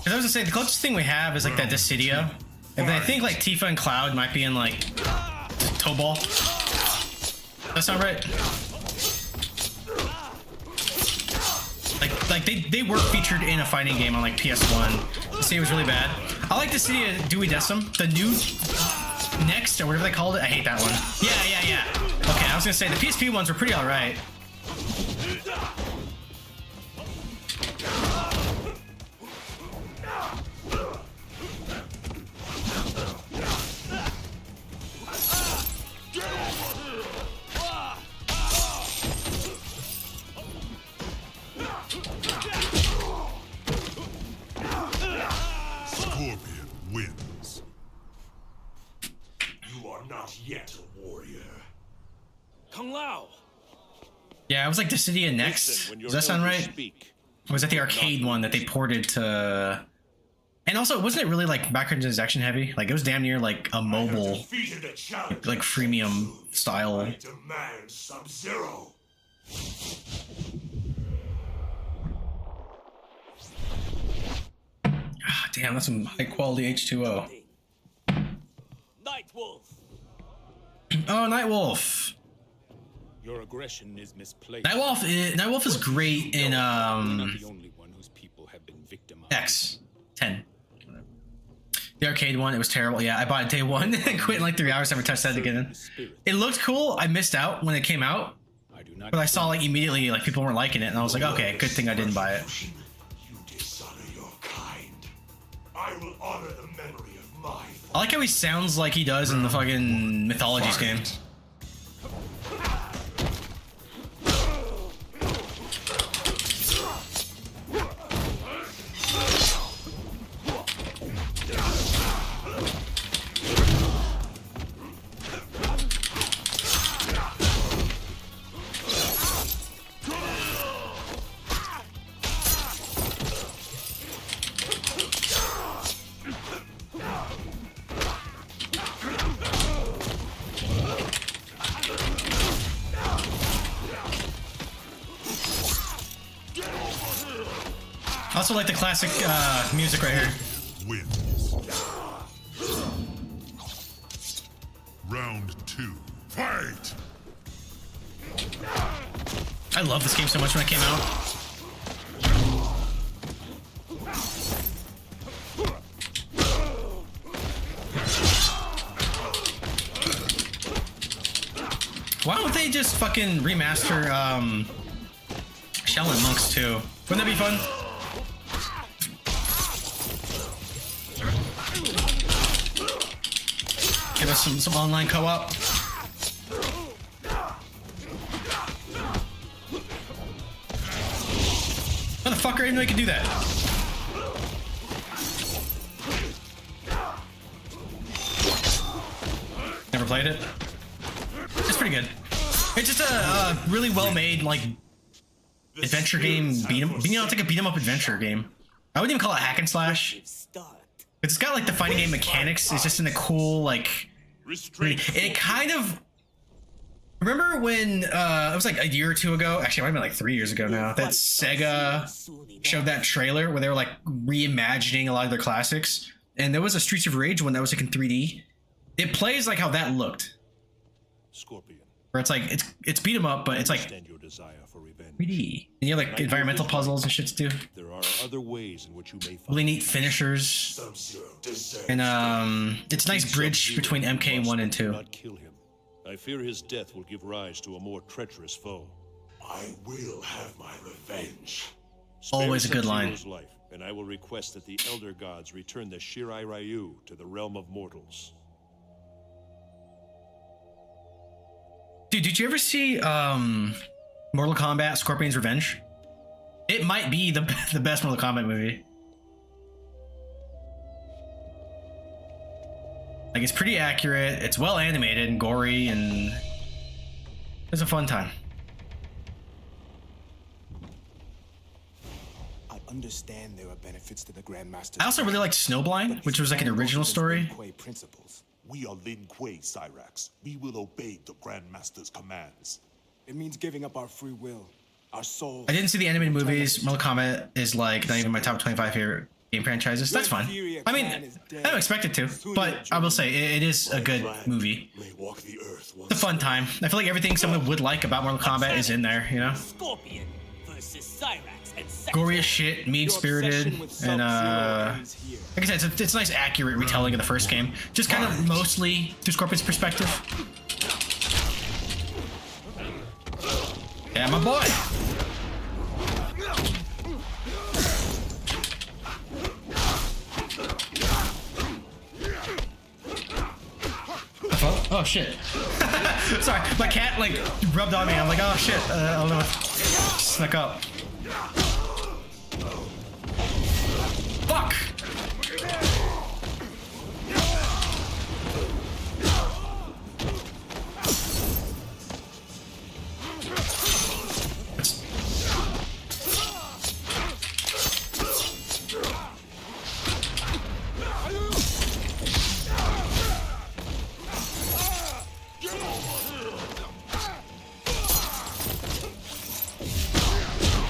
was gonna say the closest thing we have is like that Dissidia. And I think like Tifa and Cloud might be in like Tobal. Does that sound right? Like they were featured in a fighting game on like PS1. Dissidia was really bad. I like Dissidia Dewey Decim. The new Next or whatever they called it. I hate that one. Yeah. Okay, I was gonna say the PSP ones were pretty alright. Scorpion wins. You are not yet a warrior. Kung Lao! Yeah, it was like Dissidia Next. Listen when your Does that sound elders right? speak. Or was that the arcade one that they ported to? And also, wasn't it really like microtransaction heavy? Like it was damn near like a mobile, Defeated a challenge. like freemium style. I demand Sub-Zero. Ah, damn, that's some high quality H2O. Night Wolf. Oh, Nightwolf. Your aggression is misplaced. Nightwolf is great in You're not the only one whose people have been victimized. X10. The arcade one, it was terrible. Yeah, I bought it day one and quit in like 3 hours. Never touched that again. It looked cool. I missed out when it came out, but I saw like immediately like people weren't liking it, and I was like, okay, good thing I didn't buy it. You dishonor your kind. I will honor the memory of my. I like how he sounds like he does in the fucking Mythologies game. I also like the classic music right here. Wins. Round 2. Fight! I love this game so much when it came out. Why don't they just fucking remaster Shaolin Monks too? Wouldn't that be fun? Give us some online co-op. Motherfucker, I didn't know you could do that. Never played it. It's pretty good. It's just a really well-made like adventure game. It's like a beat 'em up adventure game. I wouldn't even call it hack and slash. It's got like the fighting game mechanics. It's just in a cool like. It kind of. Remember when it was like a year or two ago? Actually, it might have been like 3 years ago now. That Sega showed that trailer where they were like reimagining a lot of their classics, and there was a Streets of Rage one that was like in 3D. It plays like how that looked. Scorpion. Where it's like it's beat 'em up, but it's like Understand your desire for revenge. 3D. And you have like environmental puzzles and shit to do. There are other ways in which you may find Really neat finishers. And it's a nice bridge between MK1 and 2. not kill him. I fear his death will give rise to a more treacherous foe. I will have my revenge. Always a good line. Sub-Zero's life, and I will request that the Elder Gods return the Shirai Ryu to the realm of mortals. Dude, did you ever see Mortal Kombat Scorpion's Revenge? It might be the best Mortal Kombat movie. Like, it's pretty accurate, it's well animated and gory, and it's a fun time. I understand there are benefits to the Grandmaster. I also really liked Snowblind, which was like an original story. Principles. We are Lin Kuei, Cyrax. We will obey the Grandmaster's commands. It means giving up our free will, our soul. I didn't see the animated movies. Mortal Kombat is like not even my top 25 favorite game franchises. That's fine. I mean, I don't expect it to, but I will say it is a good movie. It's a fun time. I feel like everything someone would like about Mortal Kombat is in there, you know? Scorpion versus Cyrax and Gory as shit, mean-spirited, and like I said, it's a nice accurate retelling of the first game. Just kind of mostly through Scorpion's perspective. Yeah, my boy! Oh shit. Sorry, my cat like rubbed on me. I'm like, oh shit. I don't know what. Snuck up. Fuck!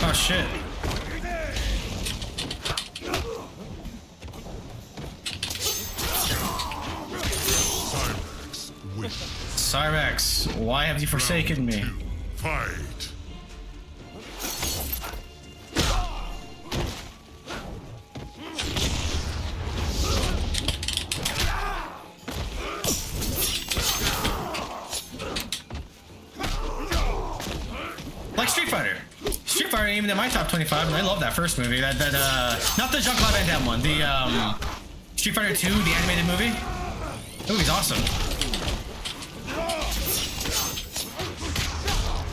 Oh shit. Cyrax, why have you forsaken me? Fight! Like Street Fighter. Street Fighter ain't even in my top 25, and I love that first movie. Not the Jean-Claude Van Damme one. The Street Fighter 2, the animated movie. That movie's awesome.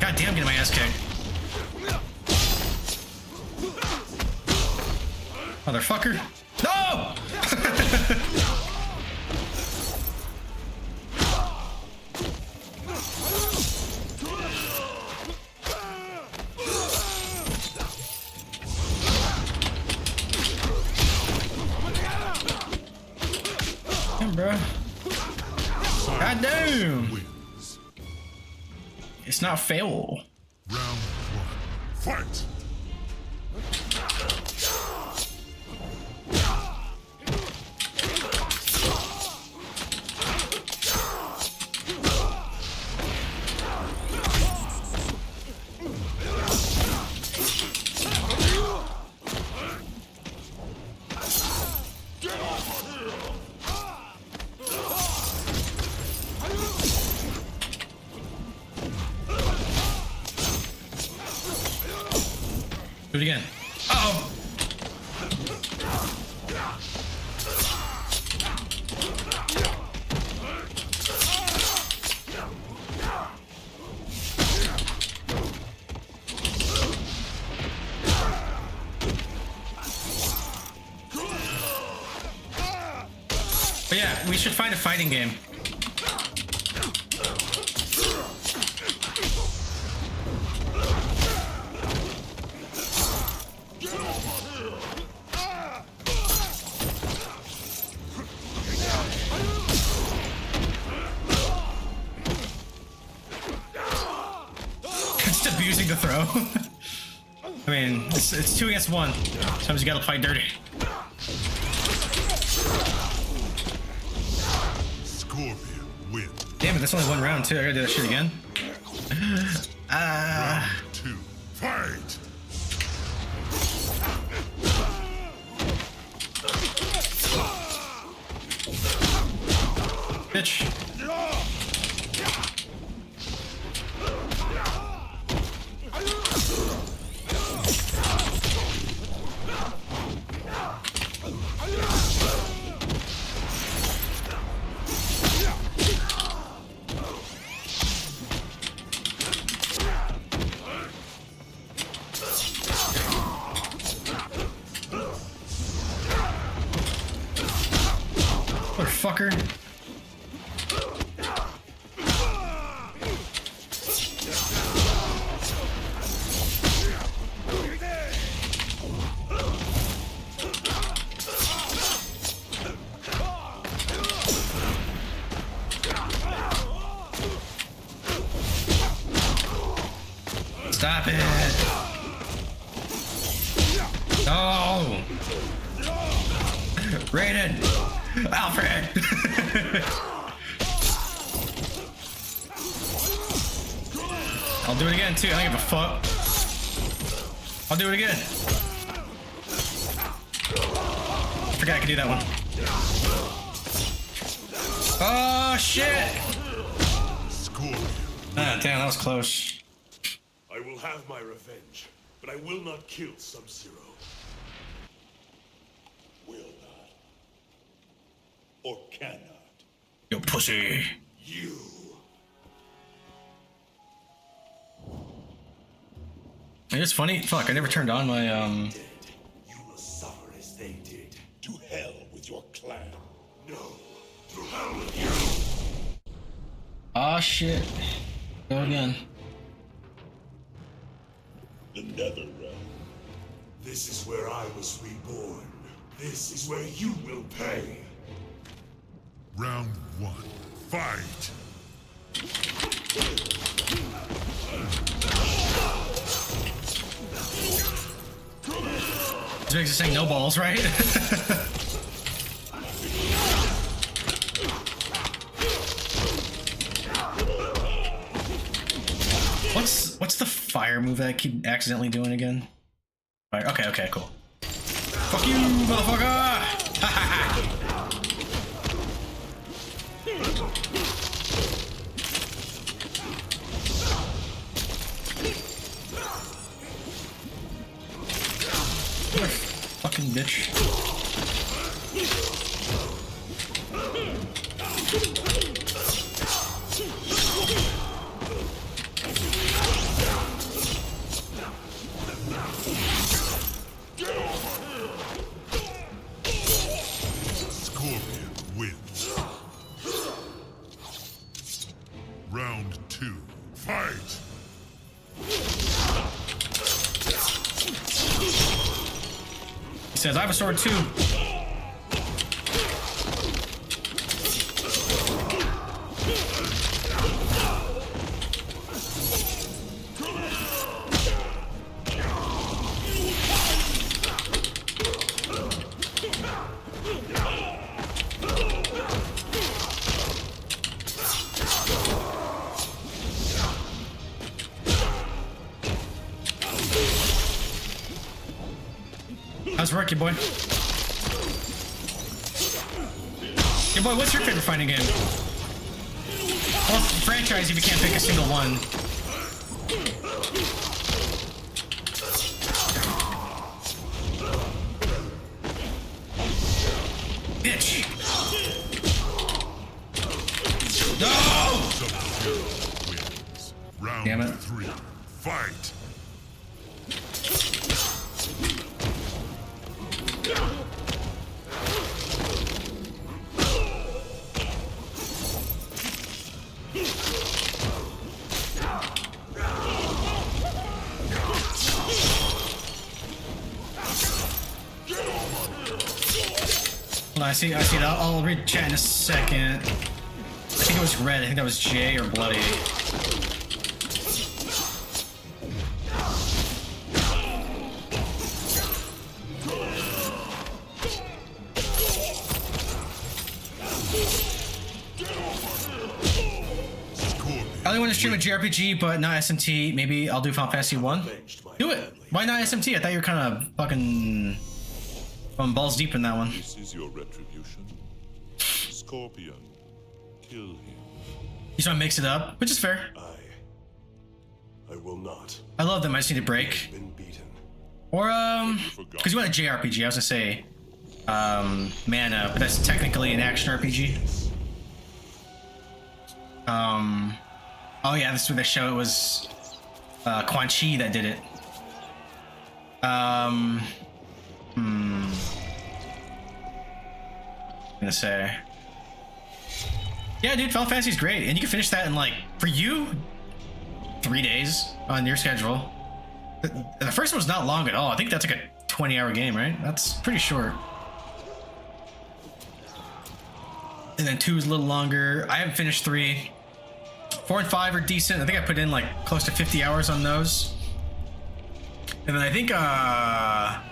God damn, getting my ass kicked. Motherfucker. No! Damn, bro. God damn. It's not fail. Round 1. Fight! Do it again. Uh-oh. But yeah, we should find a fighting game. Just abusing the throw. I mean, it's 2 against 1. Sometimes you gotta play dirty. Scorpion win. Damn it, that's only 1 round too. I gotta do that shit again. Round 2. Fight! Bitch. Motherfucker. Stop it. No. Raiden. Alfred. I'll do it again too. I don't give a fuck. I'll do it again. Forgot I could do that one. Oh shit. Ah, damn, that was close. I will have my revenge, but I will not kill Sub-Zero. Will not. Or cannot. You pussy. You. It's funny. Fuck, I never turned on my Dead. You will suffer as they did. To hell with your clan. No. To hell with you. Ah shit. Go again. The Nether Realm. This is where I was reborn. This is where you will pay. Round 1. Fight! This makes it saying no balls, right? What What's the fire move that I keep accidentally doing again? Fire. Okay, cool. Fuck you, motherfucker! Ha ha ha! Fucking bitch. Scorpion wins. Round 2. Fight! He says, I have a sword too. How's work, your boy? Your boy, what's your favorite fighting game? Or franchise if you can't pick a single one. Bitch! No! Wins. Round Damn it. 3. Fight! I see that. I'll read chat in a second. I think it was red. I think that was J or bloody. I only want to stream a JRPG, but not SMT. Maybe I'll do Final Fantasy 1. Do it. Why not SMT? I thought you were kind of fucking balls deep in that one. This is your retribution. Scorpion, kill him. You just want to mix it up, which is fair. I will not. I love them. I just need a break. Been beaten. Or because you want a JRPG. I was gonna say Mana, but that's technically an action RPG. Oh yeah, this is where they show it was Quan Chi that did it. I'm gonna say, yeah, dude, Final Fantasy's great, and you can finish that in, like, for you, 3 days on your schedule. The first one's not long at all. I think that's like a 20-hour game, right? That's pretty short. And then 2 is a little longer. I haven't finished 3. 4 and 5 are decent. I think I put in like close to 50 hours on those. And then I think I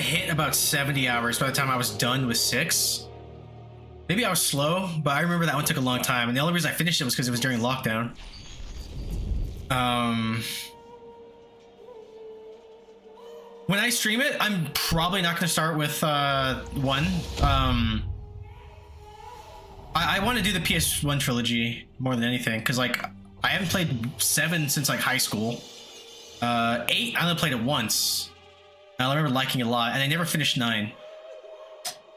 hit about 70 hours by the time I was done with 6. Maybe I was slow, but I remember that one took a long time. And the only reason I finished it was because it was during lockdown. When I stream it, I'm probably not going to start with 1. I want to do the PS1 trilogy more than anything, because, like, I haven't played 7 since, like, high school. 8, I only played it once. I remember liking it a lot, and I never finished 9.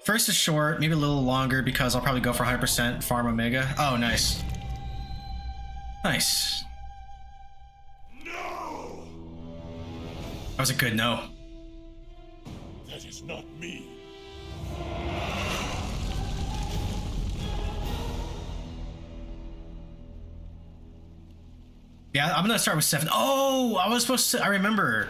First is short, maybe a little longer, because I'll probably go for 100% farm Omega. Oh, nice. Nice. No! That was a good no. That is not me. Yeah, I'm gonna start with 7. Oh, I was supposed to. I remember.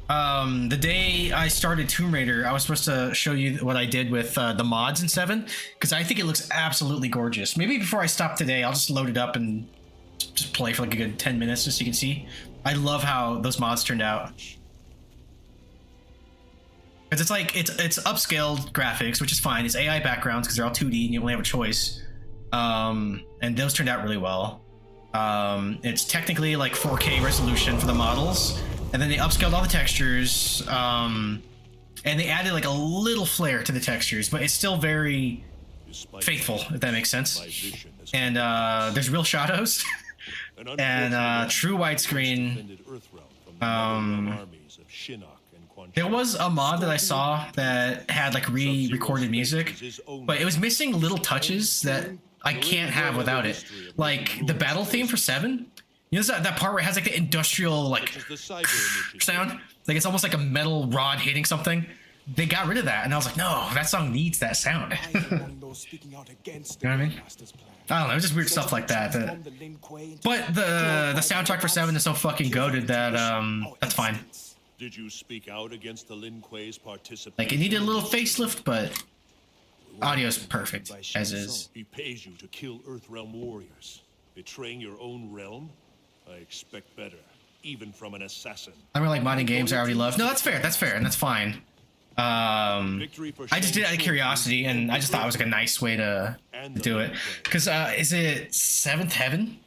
The day I started Tomb Raider, I was supposed to show you what I did with the mods in 7, because I think it looks absolutely gorgeous. Maybe before I stop today, I'll just load it up and just play for like a good 10 minutes, just so you can see. I love how those mods turned out. Because it's like it's upscaled graphics, which is fine. It's AI backgrounds because they're all 2D and you only have a choice. And those turned out really well. It's technically like 4K resolution for the models, and then they upscaled all the textures, and they added like a little flair to the textures, but it's still very faithful, if that makes sense. And there's real shadows and true widescreen. There was a mod that I saw that had like re-recorded music, but it was missing little touches that I can't have without it. Like the battle theme for 7. You know that part where it has like the industrial like sound? Like it's almost like a metal rod hitting something. They got rid of that, and I was like, no, that song needs that sound. You know what I mean? I don't know, just weird stuff like that. But the soundtrack for 7 is so fucking goated that that's fine. Did you speak out against the Lin Kuei's participation? Like it needed a little facelift, but audio's perfect as is. He pays you to kill Earthrealm warriors. Betraying your own realm? I expect better, even from an assassin. I really like modding games I already love. No, that's fair, and that's fine. I just did it out of curiosity, and I just thought it was like a nice way to do it. Because is it 7th Heaven?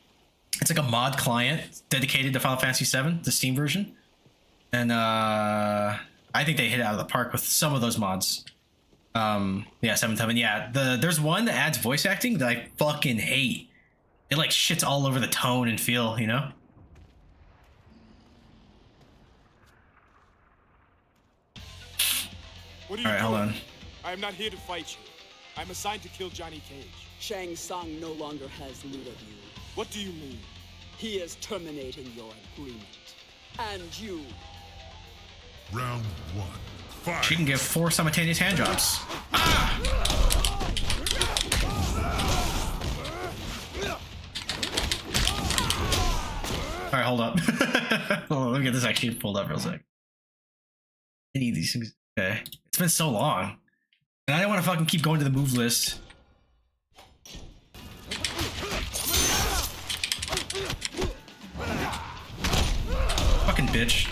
It's like a mod client dedicated to Final Fantasy VII, the Steam version. And I think they hit it out of the park with some of those mods. Yeah, 7th Heaven. Yeah, there's one that adds voice acting that I fucking hate. It like shits all over the tone and feel, you know? What are you Alright, hold on. I am not here to fight you. I'm assigned to kill Johnny Cage. Shang Tsung no longer has need of you. What do you mean? He is terminating your agreement. And you. Round 1. Fight. She can give 4 simultaneous hand drops. Ah! Alright, hold up. Hold on, let me get this actually pulled up real quick. I need these things. Okay. It's been so long. And I don't want to fucking keep going to the move list. Fucking bitch.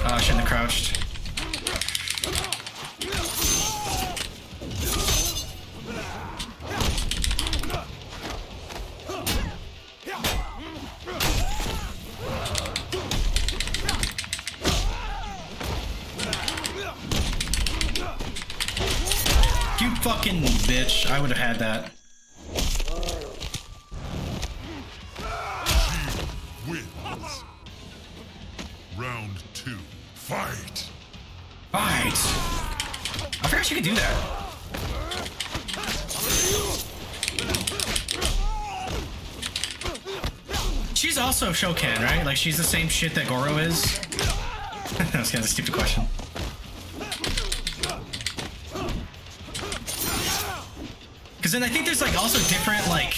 Oh, I shouldn't have crouched. You fucking bitch. I would have had that. Wins. Round 2. Fight. Fight. I forgot she could do that. She's also Shokan, right? Like she's the same shit that Goro is. That was kind of a stupid question. Because then I think there's like also different like,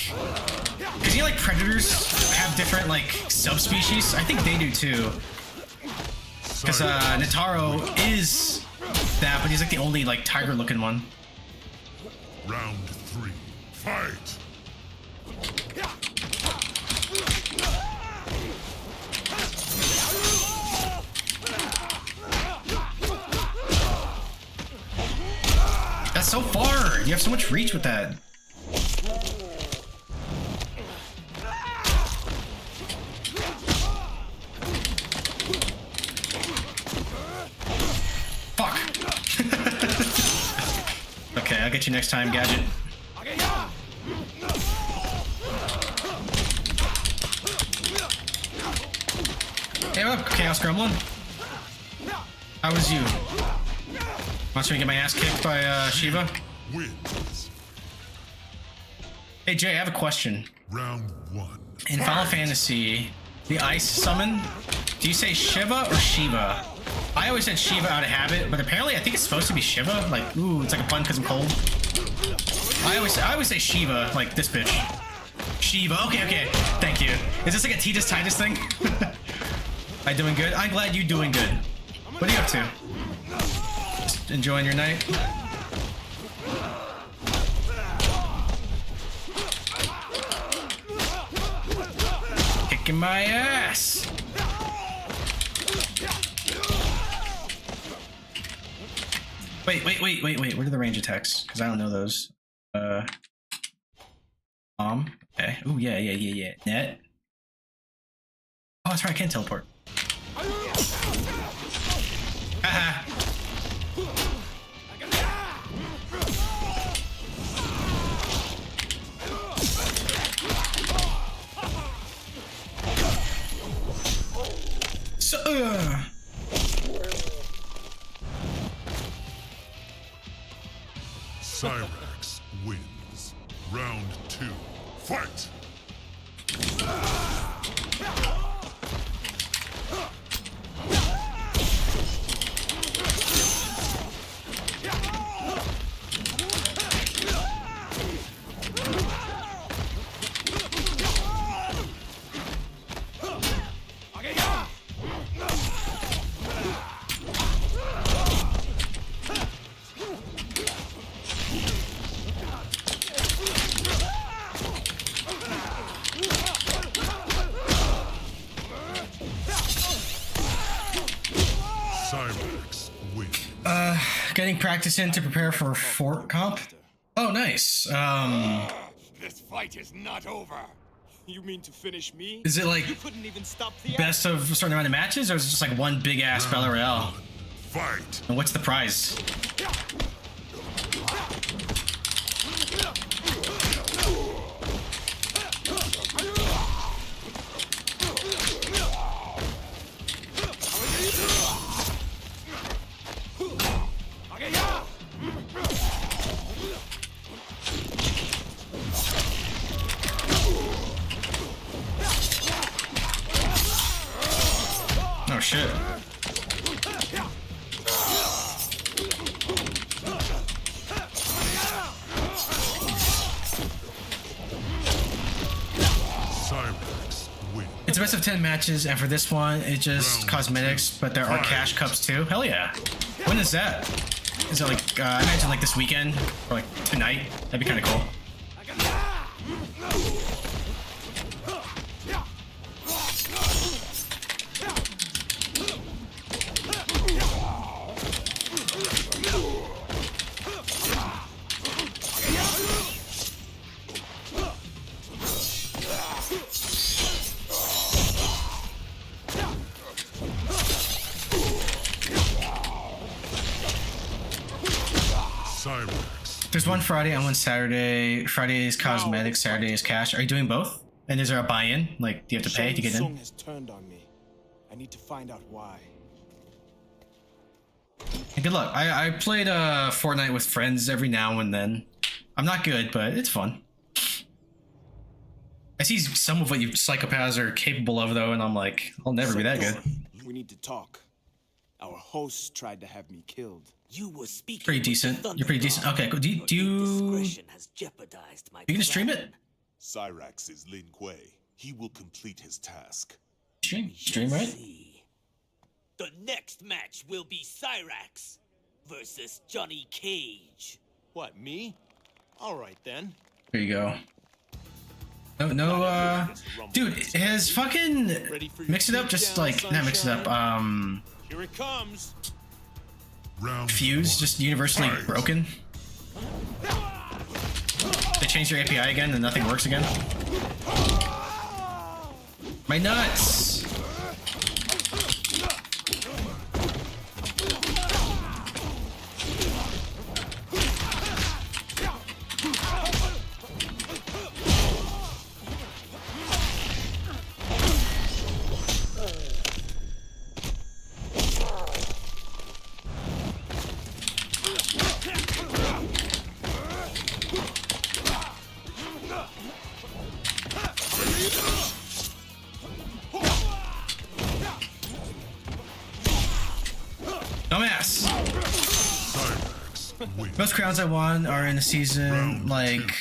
because you know like predators have different like subspecies. I think they do too. Because Nitaro is that, but he's like the only like tiger-looking one. Round 3. Fight. That's so far. You have so much reach with that. Fuck. Okay, I'll get you next time, Gadget. Hey, what up, Chaos Gremlin? How was you? Want me to get my ass kicked by Shiva? Wins. Hey Jay, I have a question. Round 1. In Final Fantasy, the ice summon, do you say Shiva or Shiva? I always said Shiva out of habit, but apparently I think it's supposed to be Shiva. Like, ooh, it's like a pun because I'm cold. I always say Shiva, like this bitch. Shiva, okay, thank you. Is this like a Titus Titus thing? Am I doing good? I'm glad you're doing good. What are you up to? Just enjoying your night? Kicking my ass! But Wait. What are the range attacks? Because I don't know those. Okay. Oh yeah. Net. Oh, that's right. I can teleport. Haha. Cyrax wins. Round 2. Fight! Cyrax wins. Getting practice in to prepare for fort comp. Oh, nice. This fight is not over. You mean to finish me? Is it like You couldn't even stop the best of a certain amount of matches, or is it just like one big ass battle royale? Fight! And what's the prize? Oh shit. Cyrax wins. It's a best of 10 matches, and for this one, it's just cosmetics, but there are cash cups too. Hell yeah. When is that? Is it like, I imagine like this weekend, or like tonight? That'd be kind of cool. Cyrax. There's one Friday and one Saturday. Friday is cosmetics, Saturday is cash. Are you doing both? And is there a buy-in? Like, do you have to pay to get in? has turned on me. I need to find out why. And good luck. I played Fortnite with friends every now and then. I'm not good, but it's fun. I see some of what you psychopaths are capable of, though, and I'm like, I'll never be that good. We need to talk. Our host tried to have me killed. You were speaking. Pretty with the decent. Thunder You're pretty decent. God. Okay, cool. Do Your you indiscretion has jeopardized my gonna stream it? plan. Cyrax is Lin Kuei. He will complete his task. Stream, right? See. The next match will be Cyrax versus Johnny Cage. What, me? All right, then. There you go. No, dude, has fucking Mix It Up just like, not Mix It Up, Here it comes. Round Fuse 1. just universally Fight. broken? They changed their API again and nothing works again? My nuts! Dumbass! Cyrax wins. Most crowns I won are in a season, Round like... two.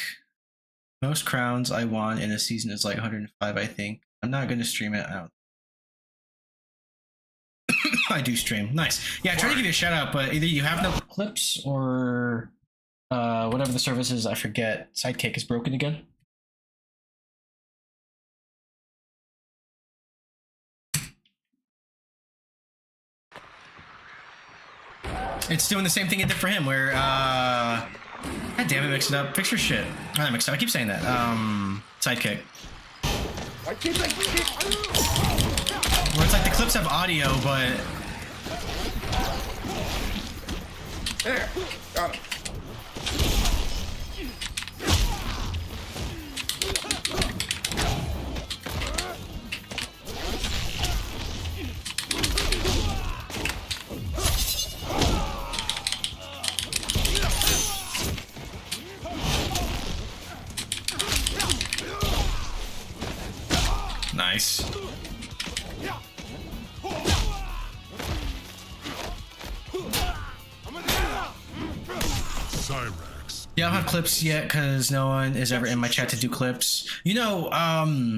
Most crowns I won in a season is like 105, I think. I'm not gonna stream it out. I do stream. Nice. Yeah, I tried to give you a shout out, but either you have no clips or whatever the service is, I forget. Sidekick is broken again. It's doing the same thing it did for him, where, God damn it, mix it up. Fix your shit. Oh, mix it up. I keep saying that. Sidekick. Where it's like the clips have audio, but... There. Got him. Nice. Cyrax. Yeah, I don't have clips yet because no one is ever in my chat to do clips. You know, I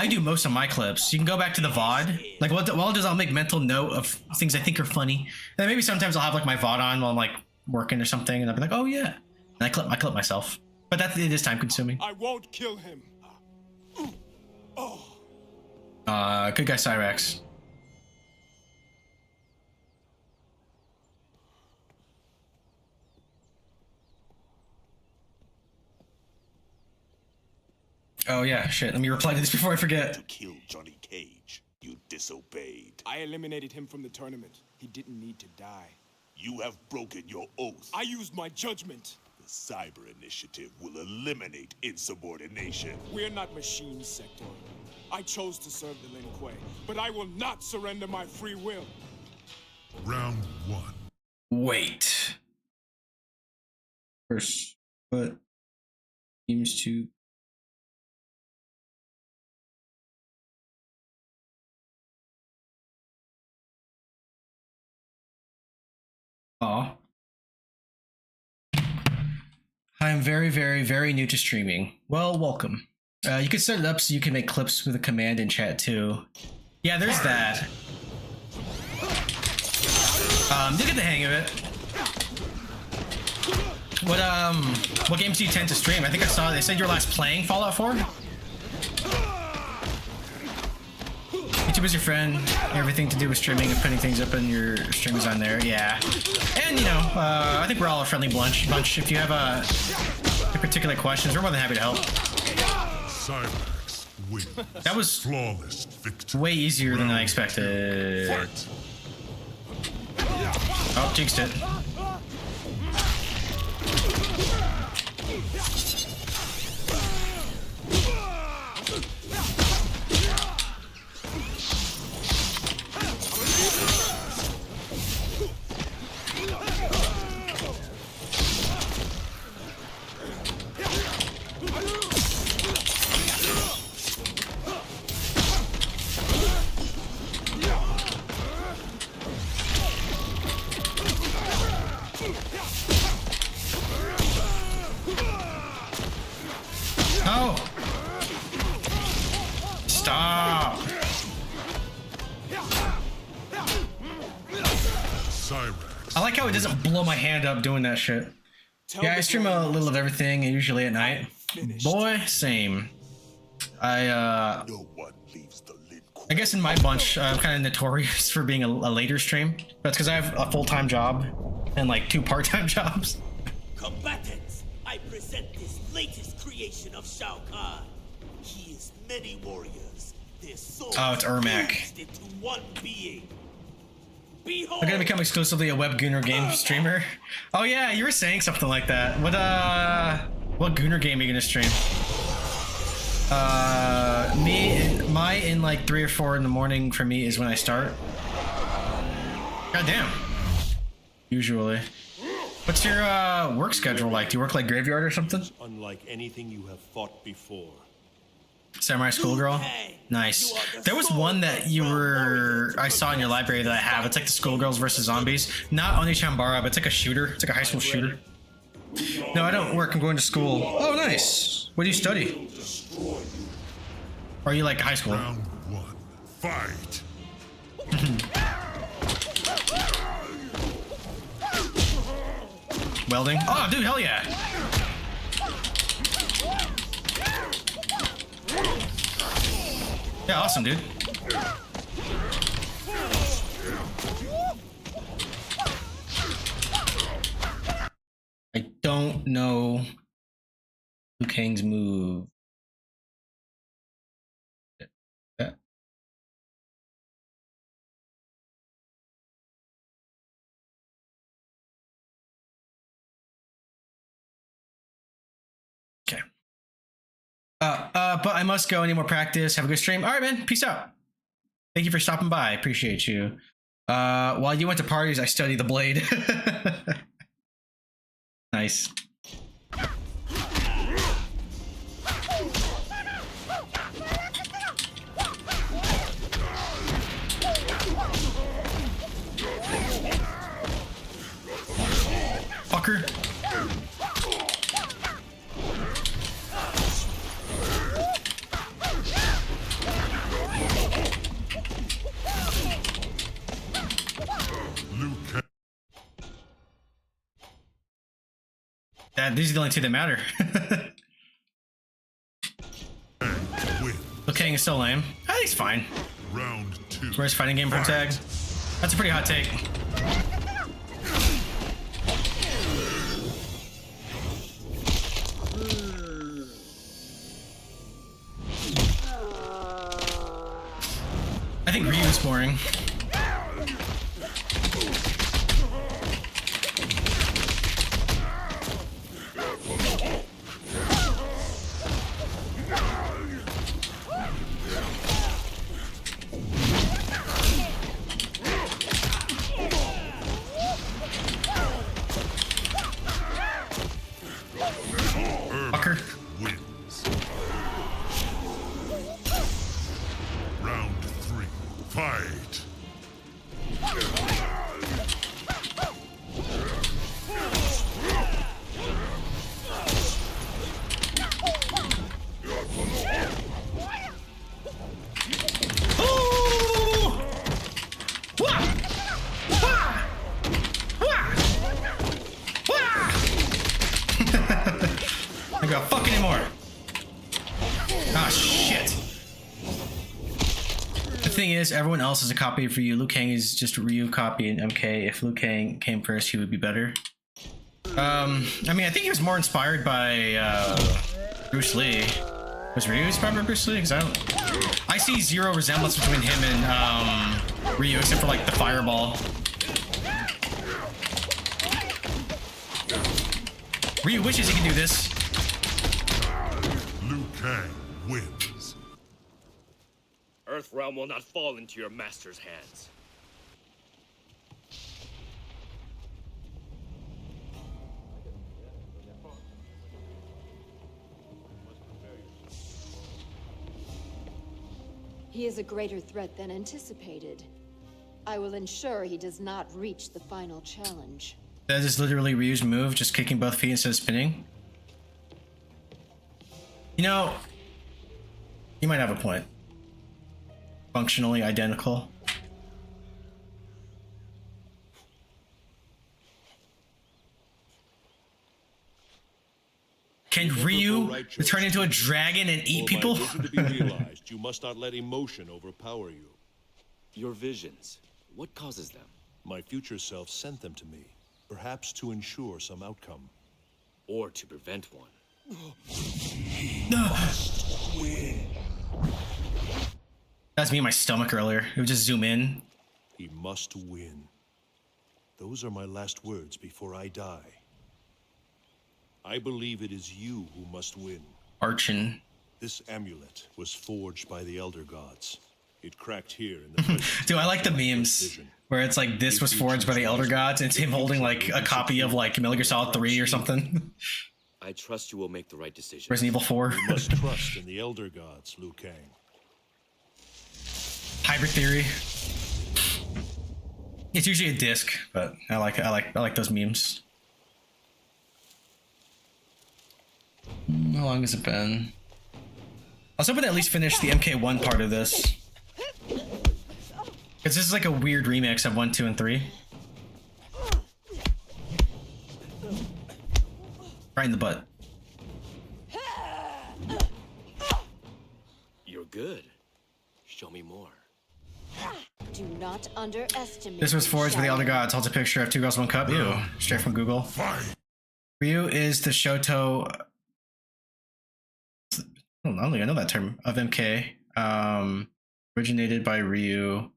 do most of my clips. You can go back to the VOD. Like what I'll do is I'll make mental note of things I think are funny. And then maybe sometimes I'll have like my VOD on while I'm like working or something, and I'll be like, oh yeah. And I clip myself. But it is time consuming. I won't kill him. Good guy Cyrax. Oh yeah, shit. Let me reply to this before I forget. To kill Johnny Cage, you disobeyed. I eliminated him from the tournament. He didn't need to die. You have broken your oath. I used my judgment. The Cyber Initiative will eliminate insubordination. We're not machines, Sector. I chose to serve the Lin Kuei, but I will not surrender my free will. Round 1. Wait. First, but seems to. Aw. I'm very, very, very new to streaming. Well, welcome. You can set it up so you can make clips with a command in chat too. Yeah, there's that. You'll get the hang of it. What games do you tend to stream? I think I saw they said you're last playing Fallout 4. YouTube is your friend. Everything to do with streaming and putting things up in your streams on there. Yeah. And you know, I think we're all a friendly bunch. If you have particular questions, we're more than happy to help. Cyrax wins. That was Flawless victory. way easier than I expected. Fight. Oh, jinxed it. Oh! Stop! Cyrax. I like how it doesn't blow my hand up doing that shit. Yeah, I stream a little of everything, usually at night. Boy, same. No one leaves the Lin Kuei. I guess in my bunch, I'm kind of notorious for being a later stream. That's because I have a full-time job and like 2 part-time jobs. Combatants, I present this latest creation of Shao Kahn. He is many warriors. Their souls Oh, it's Ermac. fused into one being. Behold, I'm gonna become exclusively a web Gooner game streamer. Oh yeah, you were saying something like that. What Gooner game are you gonna stream? My in like 3 or 4 in the morning for me is when I start. God damn. Usually. What's your work schedule like? Do you work like graveyard or something? Unlike anything you have fought before. Samurai Schoolgirl? Nice. There was one that I saw in your library that I have. It's like the Schoolgirls versus Zombies. Not Onechambara, but it's like a shooter. It's like a high school shooter. No, I don't work. I'm going to school. Oh, nice. What do you study? Or are you like high school? Round 1. Fight. Welding? Oh, dude, hell yeah. Yeah, awesome, dude. don't know Liu Kang's move. Yeah. Okay. But I must go. Any more practice? Have a good stream. All right, man. Peace out. Thank you for stopping by. I appreciate you. While you went to parties, I studied the blade. Nice. Fucker. These are the only two that matter. Liu Kang is so lame. I think he's fine. Round 2. Worst fighting game per tag. That's a pretty hot take. I think Ryu's boring. Fucker. Wins. Round 3. Fight. I got fuck anymore. Ah, shit. The thing is, everyone else is a copy for you. Liu Kang is just a Ryu copy in MK. If Liu Kang came first, he would be better. I mean, I think he was more inspired by Bruce Lee. Was Ryu inspired by Bruce Lee? Because I see zero resemblance between him and Ryu, except for like the fireball. Ryu wishes he could do this. Liu Kang wins. Earthrealm will not fall into your master's hands. He is a greater threat than anticipated. I will ensure he does not reach the final challenge. That is literally Ryu's move, just kicking both feet instead of spinning. You know, you might have a point. Functionally identical. Can Ryu turn into a dragon and eat people? For my vision to be realized, you must not let emotion overpower you. Your visions, what causes them? My future self sent them to me, perhaps to ensure some outcome. Or to prevent one. That's me in my stomach earlier. It would just zoom in. He must win. Those are my last words before I die. I believe it is you who must win. Archin. This amulet was forged by the Elder Gods. It cracked here in the Dude, I like the memes where it's like this was forged by the Elder Gods and it's him holding like a copy of like Metal Gear Solid 3 or something. I trust you will make the right decision. Resident Evil 4. You must trust in the Elder Gods, Liu Kang. Hybrid theory. It's usually a disc, but I like those memes. How long has it been? I was hoping to at least finish the MK1 part of this. Because this is like a weird remix of 1, 2, and 3. Right in the butt. You're good. Show me more. Do not underestimate. This was forged by the Elder Gods. Holds a picture of 2 girls, 1 cup. Ew. Straight from Google. Fight. Ryu is the Shoto. I don't think I know that term of MK. Originated by Ryu.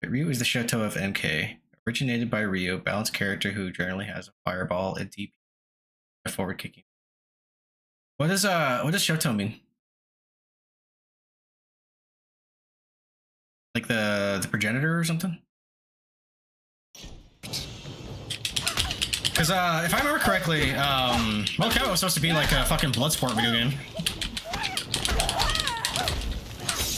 Ryu is the Shoto of MK. Originated by Ryu, balanced character who generally has a fireball, a DP, a forward kicking. What does Shoto mean? Like the progenitor or something? Because if I remember correctly, Mortal Kombat was supposed to be like a fucking Bloodsport video game.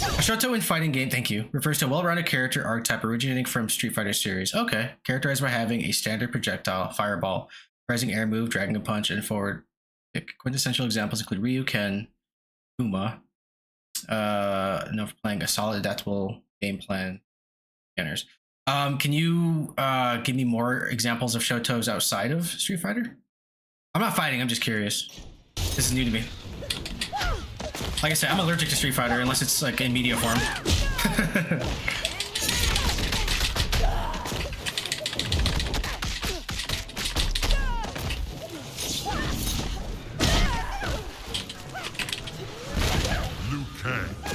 A Shoto in fighting game, thank you, refers to a well-rounded character archetype originating from Street Fighter series. Okay, characterized by having a standard projectile, fireball, rising air move, dragon punch, and forward kick. Quintessential examples include Ryu, Ken, Kuma, known for playing a solid, adaptable game plan. Beginners. Can you give me more examples of Shotos outside of Street Fighter? I'm not fighting, I'm just curious. This is new to me. Like I said, I'm allergic to Street Fighter unless it's like in media form.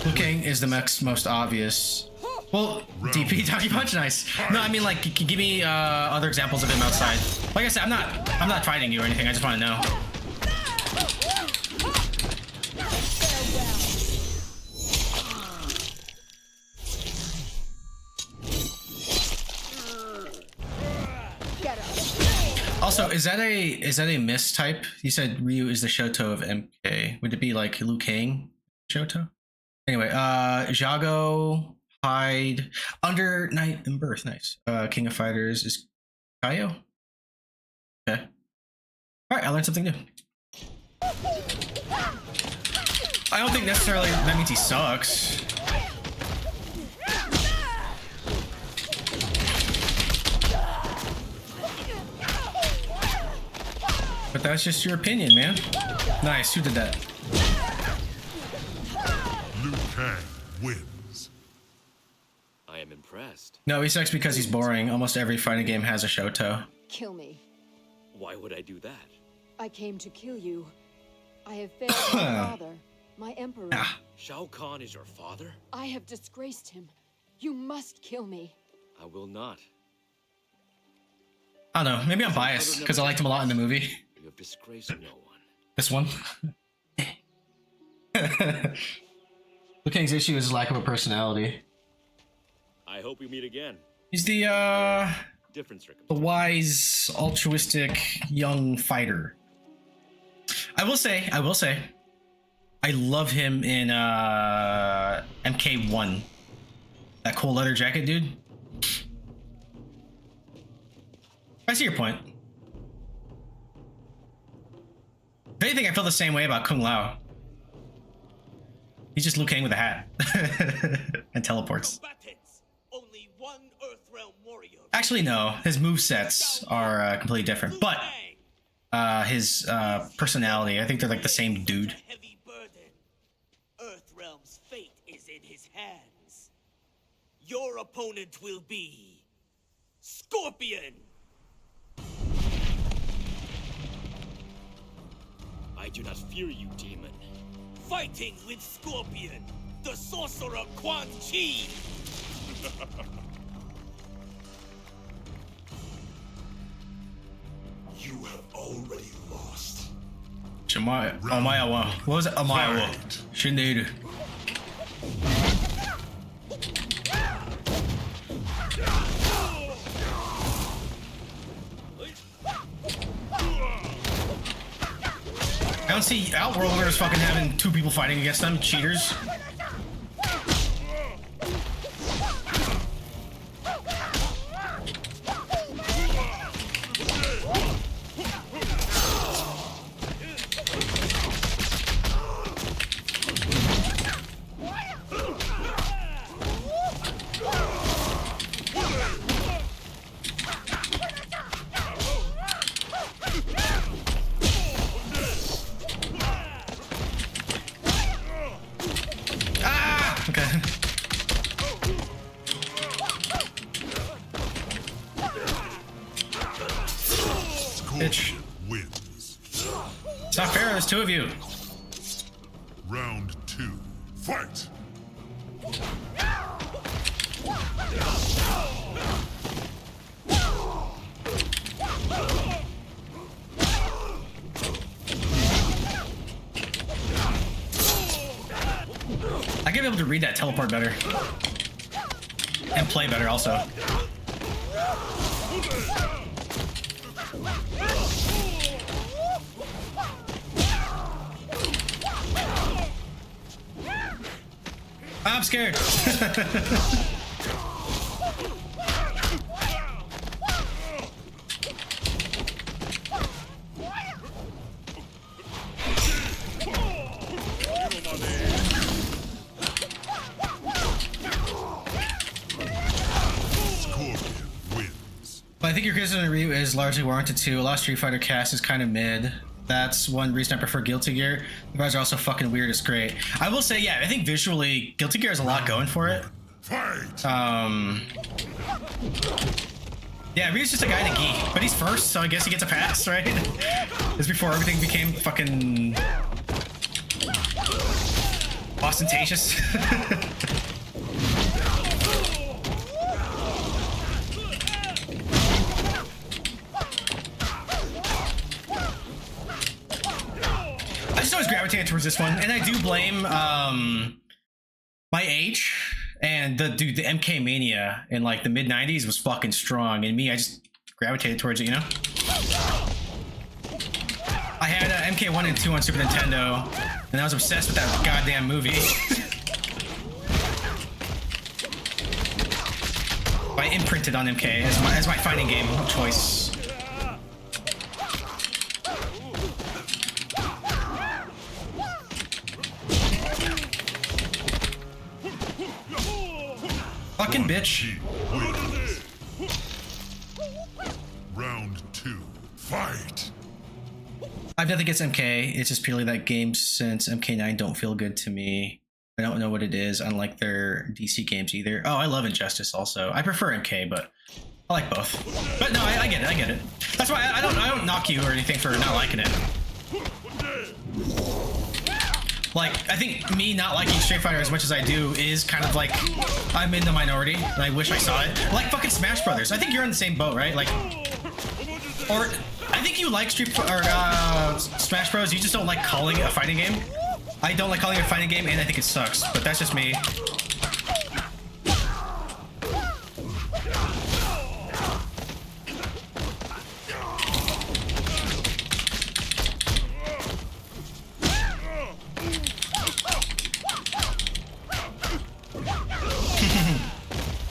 Liu Kang is the most obvious. Well, DP, Taki Punch, nice. No, I mean like, give me other examples of him outside. Like I said, I'm not fighting you or anything. I just want to know. Also, is that a miss type? You said Ryu is the Shoto of MK. Would it be like Liu Kang Shoto? Anyway, Jago, Hyde, Under Night and Birth, nice. King of Fighters is Kaio. Okay. All right, I learned something new. I don't think necessarily that means he sucks. But that's just your opinion, man. Nice, who did that? Liu Kang wins. I am impressed. No, he sucks because he's boring. Almost every fighting game has a Shoto. Kill me. Why would I do that? I came to kill you. I have failed my father, my emperor. Ah. Shao Kahn is your father? I have disgraced him. You must kill me. I will not. I don't know, maybe I'm biased because I liked him a lot in the movie. You have disgraced no one. This one? Liu Kang's issue is his lack of a personality. I hope we meet again. He's the Different the circumstances. wise, altruistic young fighter. I will say, I love him in MK1. That cool leather jacket, dude. I see your point. If anything, I feel the same way about Kung Lao. He's just Liu Kang with a hat and teleports. Combatants, only one Earthrealm warrior. Actually, no. His movesets are completely different, but his personality, I think they're like the same dude. Heavy burden. Earthrealm's fate is in his hands. Your opponent will be Scorpion. I do not fear you, demon. Fighting with Scorpion, the sorcerer Quan Chi. You have already lost. Amayawa. What was it? Amayawa. Shinderu. I don't see Outworlders fucking having two people fighting against them, cheaters. Bitch. Wins. not fair, there's two of you. Round 2. Fight! I gotta be able to read that teleport better. And play better also. I'm scared. But I think your criticism of Ryu is largely warranted too. A lot of Street Fighter cast is kind of mid. That's one reason I prefer Guilty Gear. The guys are also fucking weird. It's great. I will say, yeah, I think visually, Guilty Gear has a lot going for it. Yeah, Ryu's just a guy in a gi, but he's first, so I guess he gets a pass, right? This before everything became fucking ostentatious. I just always gravitated towards this one, and I do blame my age and the MK Mania in like the mid 90s was fucking strong, and me, I just gravitated towards it, you know. I had MK 1 and 2 on Super Nintendo, and I was obsessed with that goddamn movie. I imprinted on MK as my fighting game of choice. Fucking bitch. Round 2. Fight. I've nothing against MK. It's just purely that games since MK9 don't feel good to me. I don't know what it is, unlike their DC games either. Oh, I love Injustice also. I prefer MK, but I like both. But no, I get it. I get it. That's why I don't knock you or anything for not liking it. Like, I think me not liking Street Fighter as much as I do is kind of like, I'm in the minority, and I wish I saw it. Like fucking Smash Brothers. I think you're in the same boat, right? Like, or I think you like Smash Bros. You just don't like calling it a fighting game. I don't like calling it a fighting game, and I think it sucks, but that's just me.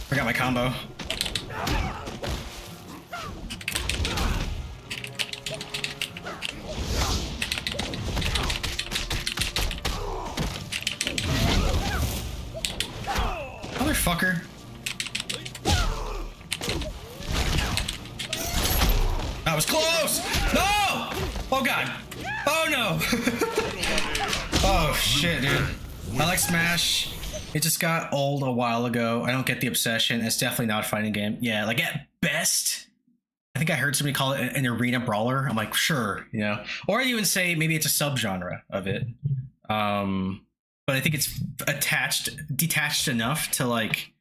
Forgot my combo. Motherfucker. That was close! No! Oh god. Oh no! Oh shit, dude. I like Smash. It just got old a while ago. I don't get the obsession. It's definitely not a fighting game. Yeah, like at best, I think I heard somebody call it an arena brawler. I'm like, sure, you know. Or you even say maybe it's a subgenre of it. But I think it's detached enough to like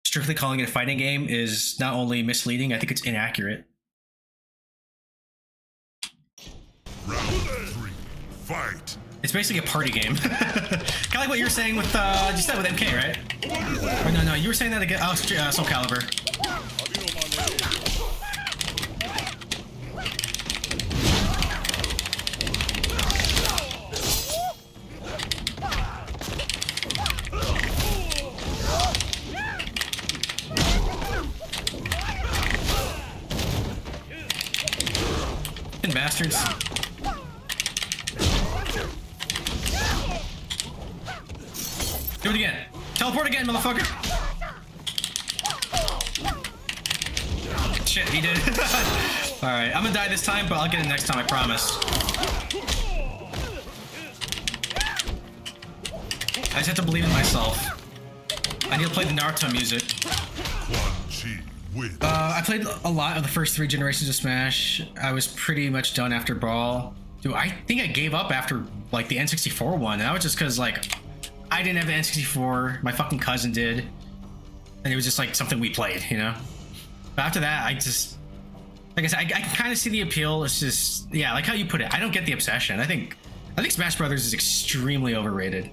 strictly calling it a fighting game is not only misleading, I think it's inaccurate. Round 3. Fight. It's basically a party game. Kind of like what you were saying with, you said with MK, right? Or no, you were saying that again. Oh, Soul Calibur. Fucking bastards. Do it again. Teleport again, motherfucker. Shit, he did. Alright, I'm gonna die this time, but I'll get it next time, I promise. I just have to believe in myself. I need to play the Naruto music. I played a lot of the first 3 generations of Smash. I was pretty much done after Brawl. Dude, I think I gave up after like the N64 one. And that was just because like I didn't have the N64, my fucking cousin did, and it was just like something we played, you know. But after that, I just, like I said, I can kind of see the appeal. It's just, yeah, like how you put it. I don't get the obsession. I think Smash Brothers is extremely overrated.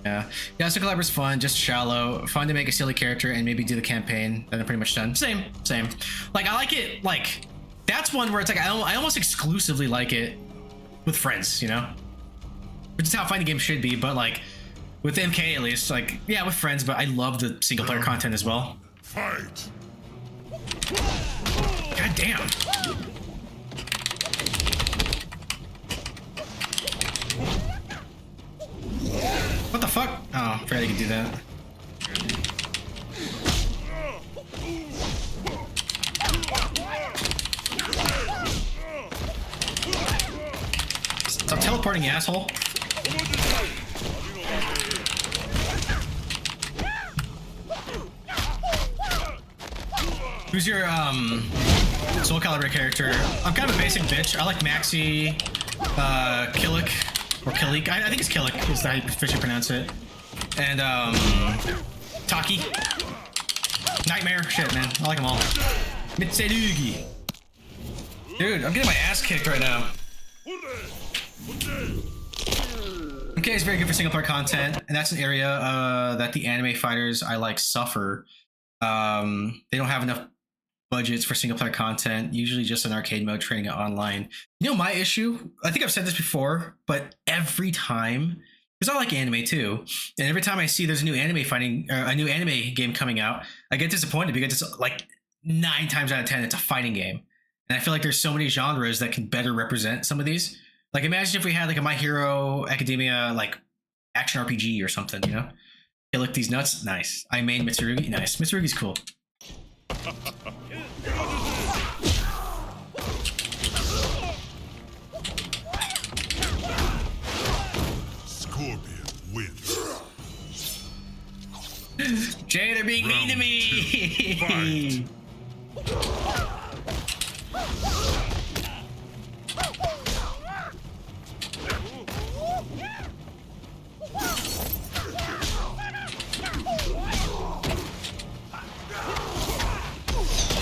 Yeah, Soul Calibur's fun, just shallow, fun to make a silly character and maybe do the campaign. Then I'm pretty much done. Same. Like I like it. Like that's one where it's like I almost exclusively like it with friends, you know, which is how fighting games should be. But like with MK at least, like yeah, with friends. But I love the single player content as well. Fight! God damn. What the fuck? Oh, I forgot you could do that. Stop teleporting, you asshole. Who's your Soul Calibur character? I'm kind of a basic bitch. I like Maxi, Killick, or Killik. I think it's Killick is how you officially pronounce it. And Taki. Nightmare. Shit, man. I like them all. Mitsurugi. Dude, I'm getting my ass kicked right now. Okay, it's very good for single player content, and that's an area that the anime fighters I like suffer. They don't have enough budgets for single player content, usually just an arcade mode training it online. You know my issue? I think I've said this before, but every time, because I like anime too, and every time I see there's a new anime game coming out, I get disappointed because it's like 9 times out of 10 it's a fighting game. And I feel like there's so many genres that can better represent some of these. Like imagine if we had like a My Hero Academia like action RPG or something, you know? You lick these nuts? Nice. I main Mitsurugi? Nice. Mitsurugi's cool. Scorpion wins. Jay, they're being mean to me!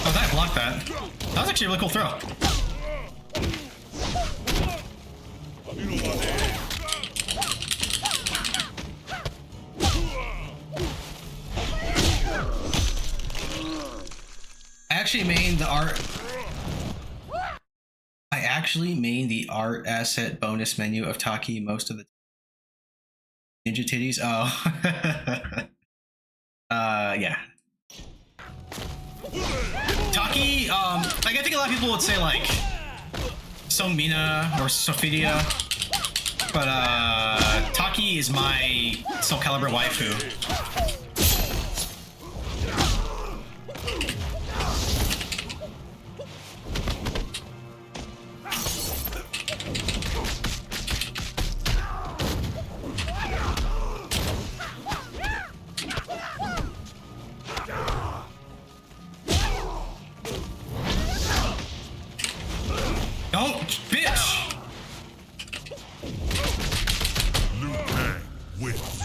Oh, that blocked that. That was actually a really cool throw. I actually main the art asset bonus menu of Taki most of the ninja titties. Oh. Yeah. Taki, like I think a lot of people would say like Somina or Sophidia, but Taki is my Soul Calibur waifu. Don't, bitch! Liu Kang wins.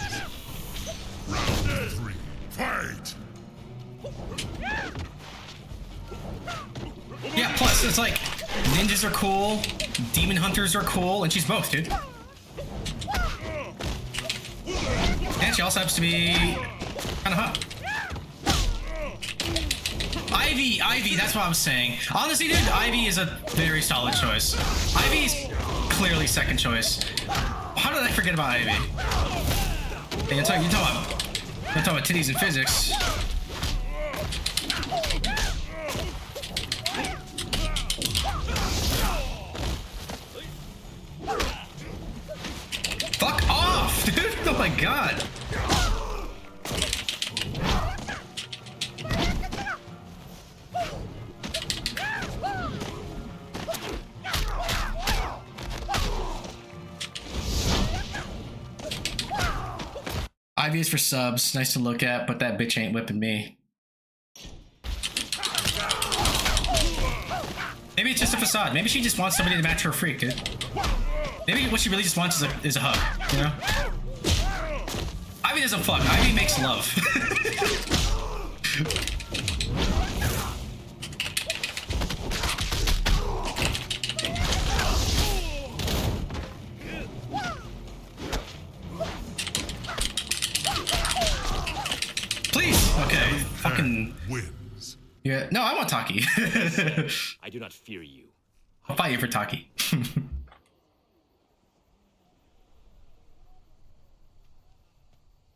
Round 3, fight! Yeah, plus it's like ninjas are cool, demon hunters are cool, and she's both, dude. And she also happens to be kind of hot. Ivy, that's what I was saying. Honestly, dude, Ivy is a very solid choice. Ivy's clearly second choice. How did I forget about Ivy? Hey, you're talking about titties and physics. Fuck off, dude! Oh my god. Ivy is for subs, nice to look at, but that bitch ain't whipping me. Maybe it's just a facade. Maybe she just wants somebody to match her freak, dude. Maybe what she really just wants is a hug, you know? Ivy doesn't fuck. Ivy makes love. Please. Okay. Fucking. Wins. Yeah. No, I want Taki. I do not fear you. I'll fight you for Taki.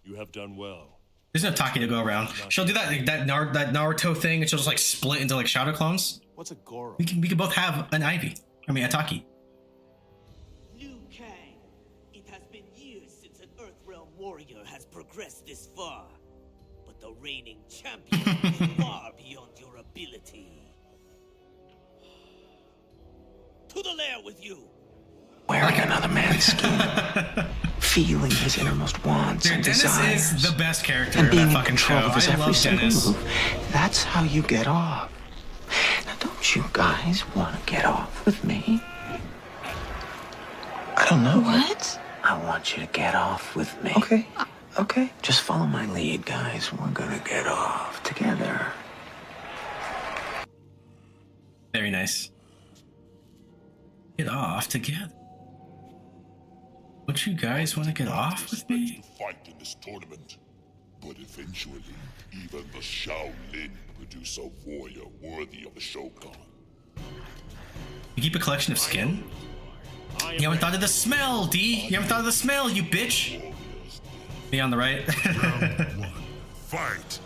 You have done well. There's no Taki to go around. She'll do that Naruto thing, and she'll just like split into like shadow clones. What's a Goro? We can both have an Ivy. I mean, a Taki. Liu Kang, it has been years since an Earthrealm warrior has progressed this far. But the reigning champion is far beyond your ability. To the lair with you! Wearing another man's skin. Feeling his innermost wants and Dennis desires. is the best character and in being that in fucking control show. of his I every love single Dennis. move. That's how you get off. Now, don't you guys want to get off with me? I don't know. What? I want you to get off with me. Okay. Okay. Just follow my lead, guys. We're gonna get off together. Very nice. Get off together. Don't you guys want to get off with me? Fight in this tournament, but eventually, even the Shaolin produce a warrior worthy of the Shogun. You keep a collection of skin? You haven't thought of the smell, D. You haven't thought of the smell, you bitch. Me on the right. Round one, fight.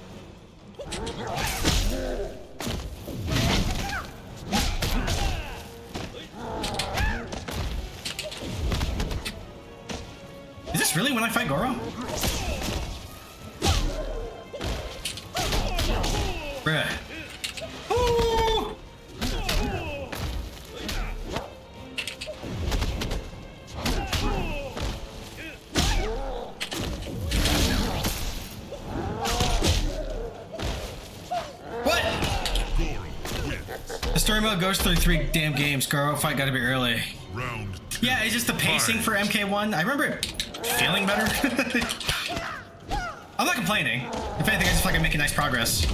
Is this really when I fight Goro? Bruh. Ooh. What? The story mode goes through 3 damn games. Goro fight gotta be early. Round two, Yeah, it's just the pacing for MK1. I remember it feeling better. I'm not complaining. If anything, I just feel like I'm making nice progress.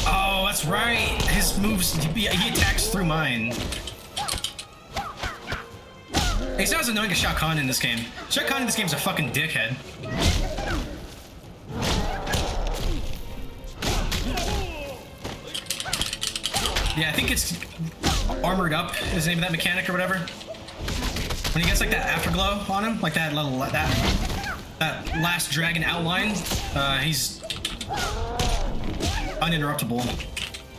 Oh, that's right. His moves, he attacks through mine. He's not as annoying as Shao Kahn in this game. Shao Kahn in this game is a fucking dickhead. Yeah, I think it's Armored Up is the name of that mechanic or whatever. When he gets like that afterglow on him, like that little that last dragon outline, he's uninterruptible.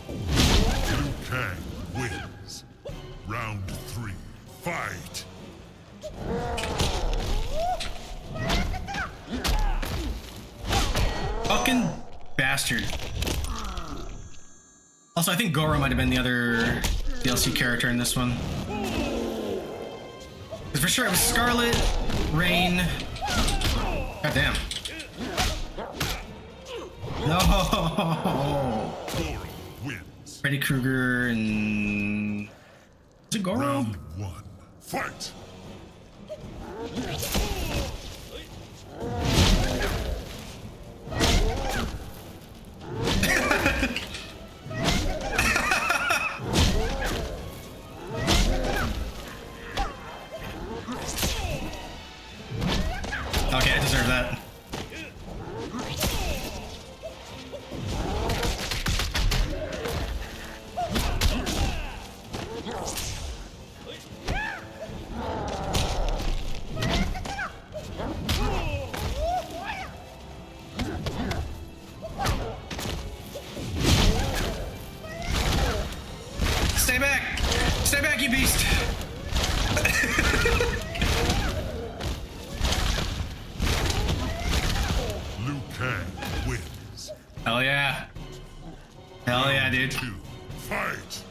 Liu Kang wins. Round 3, fight. Fucking bastard. Also, I think Goro might have been the other DLC character in this one. Because for sure it was Scarlet, Rain. God damn. No. Goro wins. Freddy Krueger and... Is it Goro? Round 1, fight. Okay, I deserve that. Stay back! Stay back, you beast! Liu Kang wins. Hell yeah. Hell yeah, dude. 2, fight.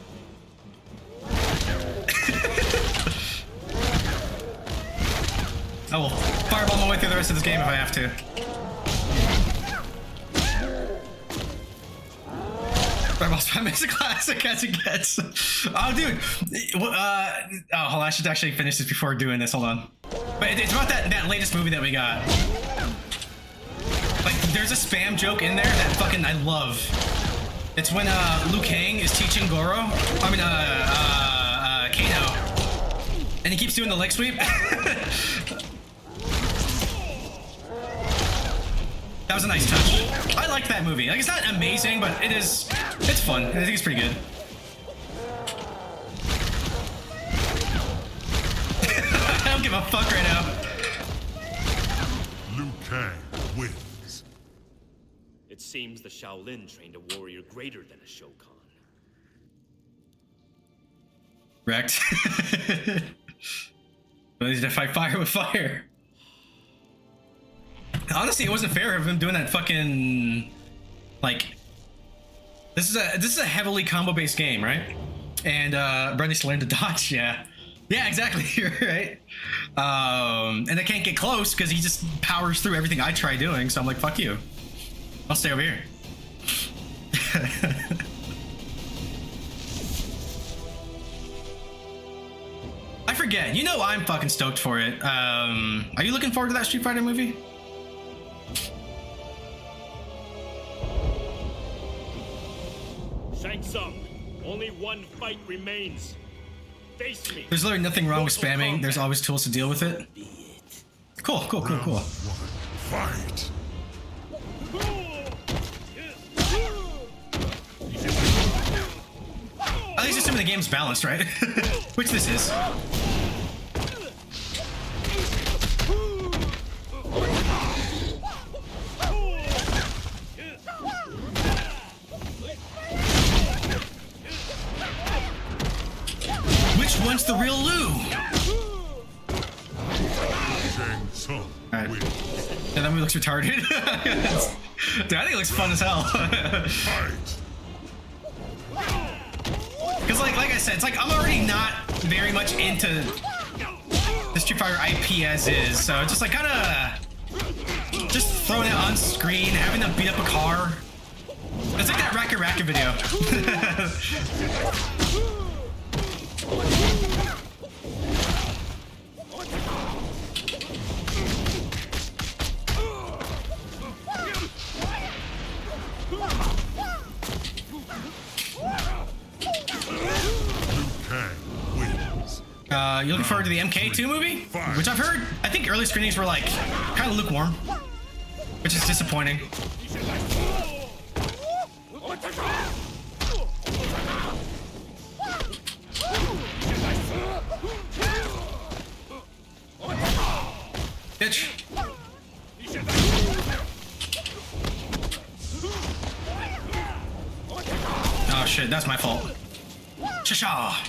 I will fireball my way through the rest of this game if I have to. Fireball's That's my Mr. Classic as it gets. Oh, dude. Hold on. I should actually finish this before doing this. Hold on. But it's about that latest movie that we got. Like, there's a spam joke in there that fucking I love. It's when Liu Kang is teaching Kano, and he keeps doing the leg sweep. That was a nice touch. I liked that movie. Like, it's not amazing, but it's fun. I think it's pretty good. I don't give a fuck right now. Liu Kang wins. It seems the Shaolin trained a warrior greater than a Shokan. Wrecked. But he's to fight fire with fire. Honestly, it wasn't fair of him doing that fucking, like, this is a heavily combo based game, right? And Brent needs to learn to dodge. Yeah, exactly. You're right. And I can't get close because he just powers through everything I try doing. So I'm like, fuck you. I'll stay over here. I forget. You know I'm fucking stoked for it. Are you looking forward to that Street Fighter movie? Shang Tsung, only one fight remains. Face me. There's literally nothing wrong with spamming. There's always tools to deal with it. Cool. Fight. At least assuming the game's balanced, right? Which this is. Which one's the real Lou? Alright. Yeah, that movie looks retarded. Dude, I think it looks fun as hell. Because like I said, it's like I'm already not very much into the Street Fighter IP as is, so it's just like kind of just throwing it on screen, having them beat up a car. It's like that Raka Raka video. You looking forward to the MK2 movie? Which I've heard, I think early screenings were like kind of lukewarm, which is disappointing. Bitch. Oh shit, that's my fault. Cha-cha.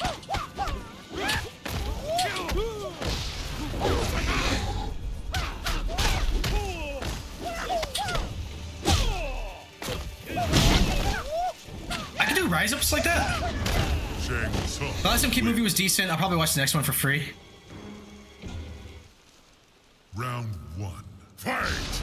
I can do rise ups like that. The last MK movie was decent. I'll probably watch the next one for free. Round 1. Fight!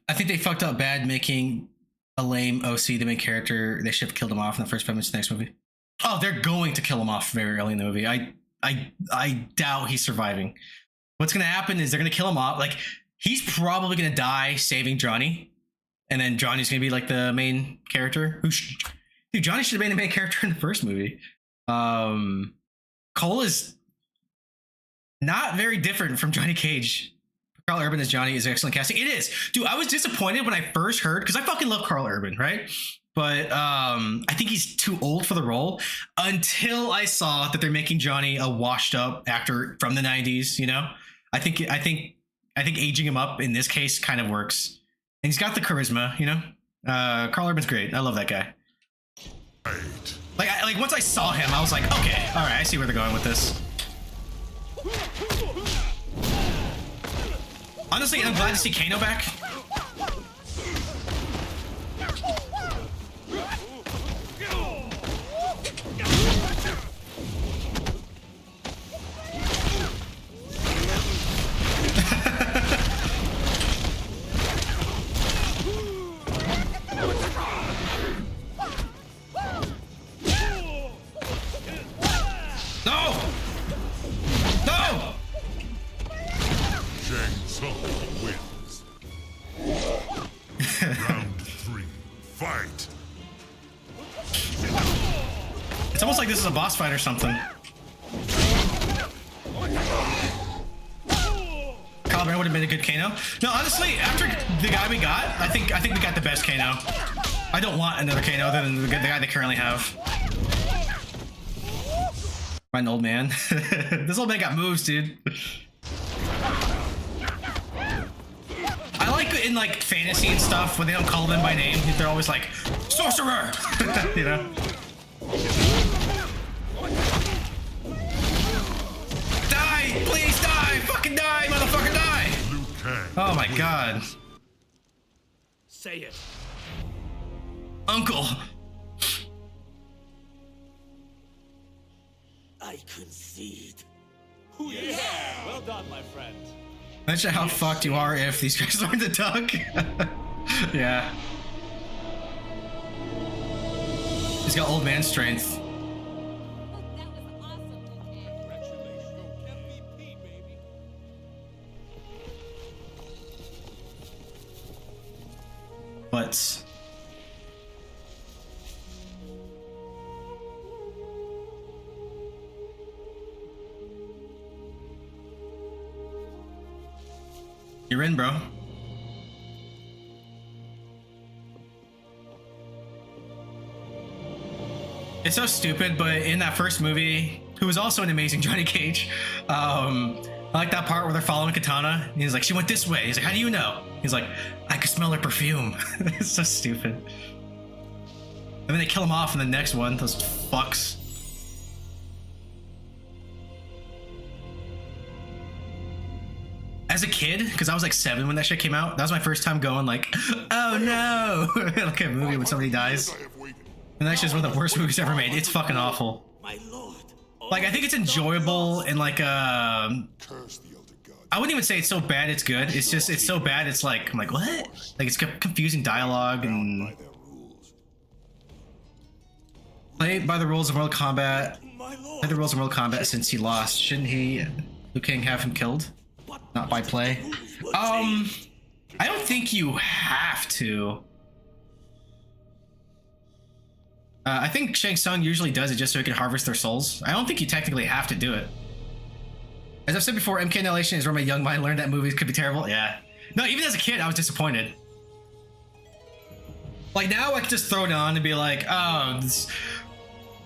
I think they fucked up bad making a lame OC the main character. They should have killed him off in the first 5 minutes of the next movie. Oh, they're going to kill him off very early in the movie. I doubt he's surviving. What's gonna happen is they're gonna kill him off. Like, he's probably gonna die saving Johnny, and then Johnny's gonna be like the main character. Dude, Johnny should have been the main character in the first movie. Cole is not very different from Johnny Cage. Carl Urban as Johnny is excellent casting. It is. Dude, I was disappointed when I first heard, because I fucking love Carl Urban, right? But I think he's too old for the role until I saw that they're making Johnny a washed up actor from the 90s, you know? I think think aging him up in this case kind of works. And he's got the charisma, you know? Carl Urban's great. I love that guy. Like once I saw him, I was like, okay, all right, I see where they're going with this. Honestly, I'm glad to see Kano back. No! No! Shang Tsung wins. Round 3, fight. It's almost like this is a boss fight or something. Caliban would have been a good Kano. No, honestly, after the guy we got, I think we got the best Kano. I don't want another Kano other than the guy they currently have. An old man. This old man got moves, dude. I like in like fantasy and stuff when they don't call them by name. They're always like, sorcerer! You know? Die! Please die! Fucking die, motherfucker, die! Oh my god. Say it. Uncle! I concede. Yeah! Well done, my friend. Imagine how fucked you are if these guys learn to duck. Yeah. He's got old man strength. But you're in, bro. It's so stupid, but in that first movie, who was also an amazing Johnny Cage, I like that part where they're following Katana. And he's like, she went this way. He's like, how do you know? He's like, I could smell her perfume. It's so stupid. And then they kill him off in the next one, those fucks. As a kid, because I was like 7 when that shit came out, that was my first time going like, oh no! Like a movie when somebody dies. And that's just one of the worst movies ever made. It's fucking awful. Like, I think it's enjoyable and like, I wouldn't even say it's so bad it's good. It's just, it's so bad it's like, I'm like, what? Like, it's confusing dialogue and... Play by the rules of Mortal Kombat. Play the rules of Mortal Kombat since he lost. Shouldn't he, Liu Kang, have him killed? Not by play. I don't think you have to. I think Shang Tsung usually does it just so he can harvest their souls. I don't think you technically have to do it. As I've said before, MK Annihilation is where my young mind learned that movies could be terrible. Yeah. No, even as a kid, I was disappointed. Like, now I can just throw it on and be like, oh, this...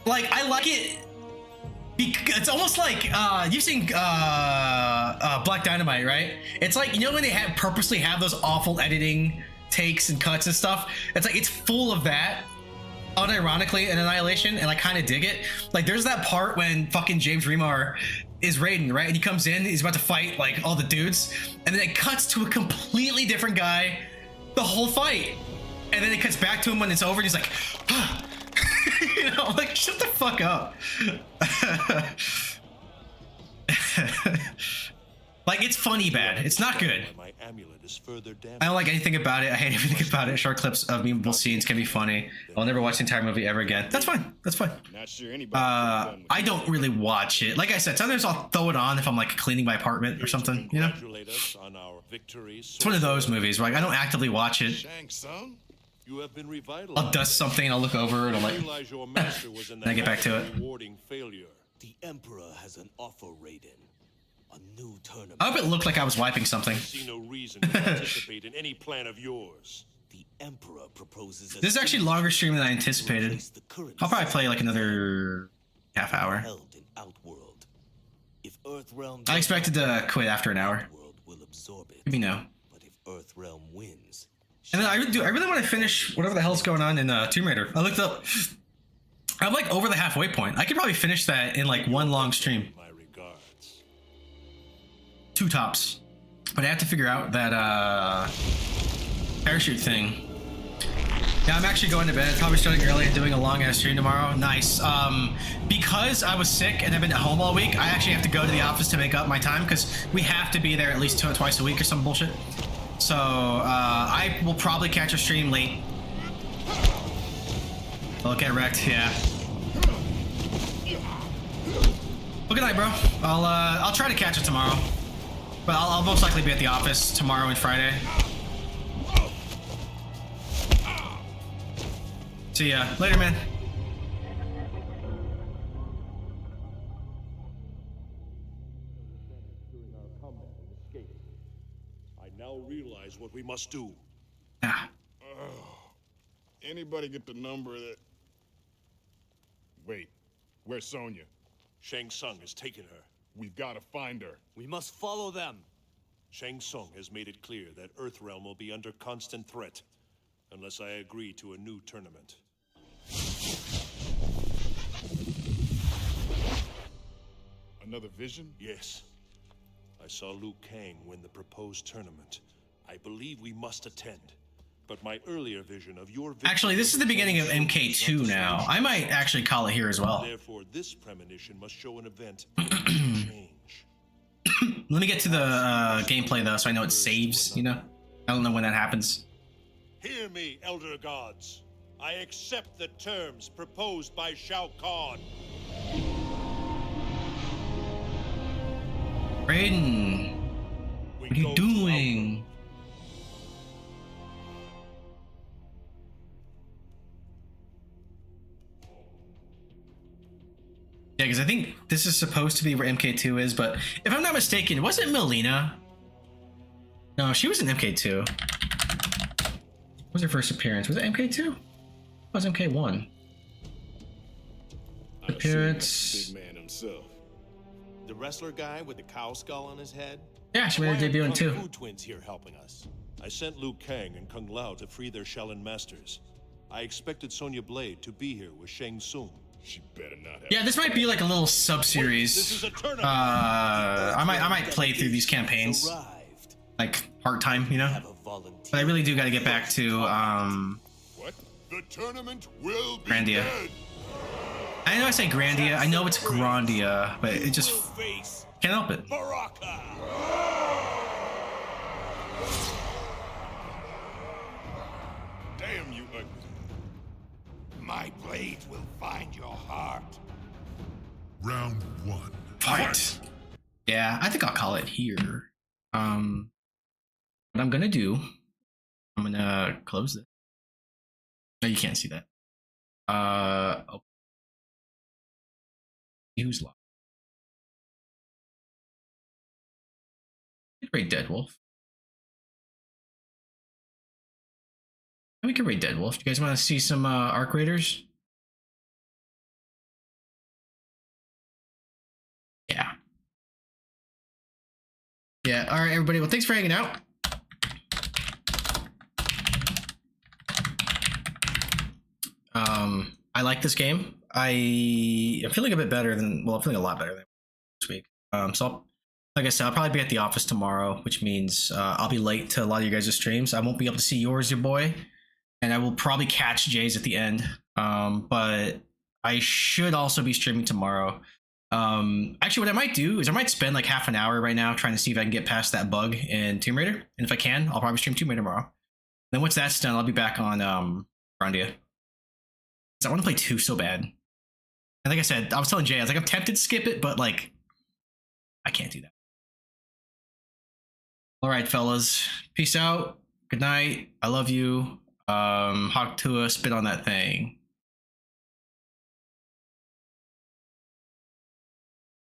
Like, I like it. It's almost like, you've seen Black Dynamite, right? It's like, you know when they purposely have those awful editing takes and cuts and stuff? It's like, it's full of that, unironically, in Annihilation, and I kind of dig it. Like, there's that part when fucking James Remar is Raiden, right? And he comes in, he's about to fight, like, all the dudes, and then it cuts to a completely different guy the whole fight. And then it cuts back to him when it's over, and he's like, ah. You know, like, shut the fuck up. Like, it's funny bad. It's not good. I don't like anything about it. I hate everything about it. Short clips of memeable scenes can be funny. I'll never watch the entire movie ever again. That's fine. That's fine. I don't really watch it. Like I said, sometimes I'll throw it on if I'm like cleaning my apartment or something, you know? It's one of those movies where like, I don't actively watch it. You have been I'll dust something and I'll look over and I'm like, and I get back to it. The Emperor has an offer, Raiden. A new tournament. I hope it looked like I was wiping something. I see no reason to participate in any plan of yours. The Emperor proposes. This is actually a longer stream than I anticipated. I'll probably play like another half hour. I expected to quit after an hour. will absorb it. Let me know. But if Earthrealm wins, And then I really want to finish whatever the hell's going on in Tomb Raider. I looked up. I'm like over the halfway point. I could probably finish that in like one long stream. My regards. 2 tops. But I have to figure out that parachute thing. Yeah, I'm actually going to bed. Probably starting early and doing a long ass stream tomorrow. Nice. Because I was sick and I've been at home all week, I actually have to go to the office to make up my time because we have to be there at least twice a week or some bullshit. So I will probably catch a stream late. I'll get wrecked, yeah. Well, good night, bro. I'll try to catch it tomorrow, but I'll most likely be at the office tomorrow and Friday. See ya later, man. During our combat and escape, I now realize what we must do. Ah. Anybody get the number of that? Wait, where's Sonya? Shang Tsung has taken her. We've got to find her. We must follow them. Shang Tsung has made it clear that Earthrealm will be under constant threat unless I agree to a new tournament. Another vision? Yes. I saw Liu Kang win the proposed tournament. I believe we must attend. But my earlier vision of your Actually, this is the beginning of MK2 now. I might actually call it here as well. Therefore, this premonition must show an event change. Let me get to the gameplay though, so I know it saves, you know? I don't know when that happens. Hear me, Elder Gods. I accept the terms proposed by Shao Kahn. Raiden, what are you doing? Yeah, because I think this is supposed to be where MK2 is, but if I'm not mistaken, wasn't Melina? No, she was in MK2. What was her first appearance? Was it MK2? It was MK1. Appearance. Big man himself. The wrestler guy with the cow skull on his head? Yeah, she made her debut in 2. Kung Fu twins here helping us. I sent Liu Kang and Kung Lao to free their Shaolin masters. I expected Sonya Blade to be here with Shang Tsung. She better not have. Yeah, this might be like a little sub-series. This is a tournament. I might play through these campaigns like part-time, you know? But I really do got to get back to What? The tournament will be Grandia. I know I say Grandia. I know it's Grandia, but it just can't help it. Damn you, ugly. My blade will find your heart. Round 1. Fight. Yeah, I think I'll call it here. What I'm gonna do, I'm gonna close it. No, you can't see that. Oh. Who's locked? Raid Deadwolf. We can raid Deadwolf. Do you guys want to see some Arc Raiders? Yeah. Yeah, alright everybody. Well, thanks for hanging out. I like this game. I'm feeling a bit better than, well, I'm feeling a lot better than this week. So like I said, I'll probably be at the office tomorrow, which means I'll be late to a lot of you guys' streams. I won't be able to see yours, your boy, and I will probably catch Jay's at the end. But I should also be streaming tomorrow. Actually, what I might do is I might spend like half an hour right now trying to see if I can get past that bug in Tomb Raider, and if I can, I'll probably stream Tomb Raider tomorrow. Then once that's done, I'll be back on Grandia. I want to play 2 so bad. And like I said, I was telling Jay, I was like, I'm tempted to skip it, but like, I can't do that. All right, fellas. Peace out. Good night. I love you. Hawk Tua, spit on that thing.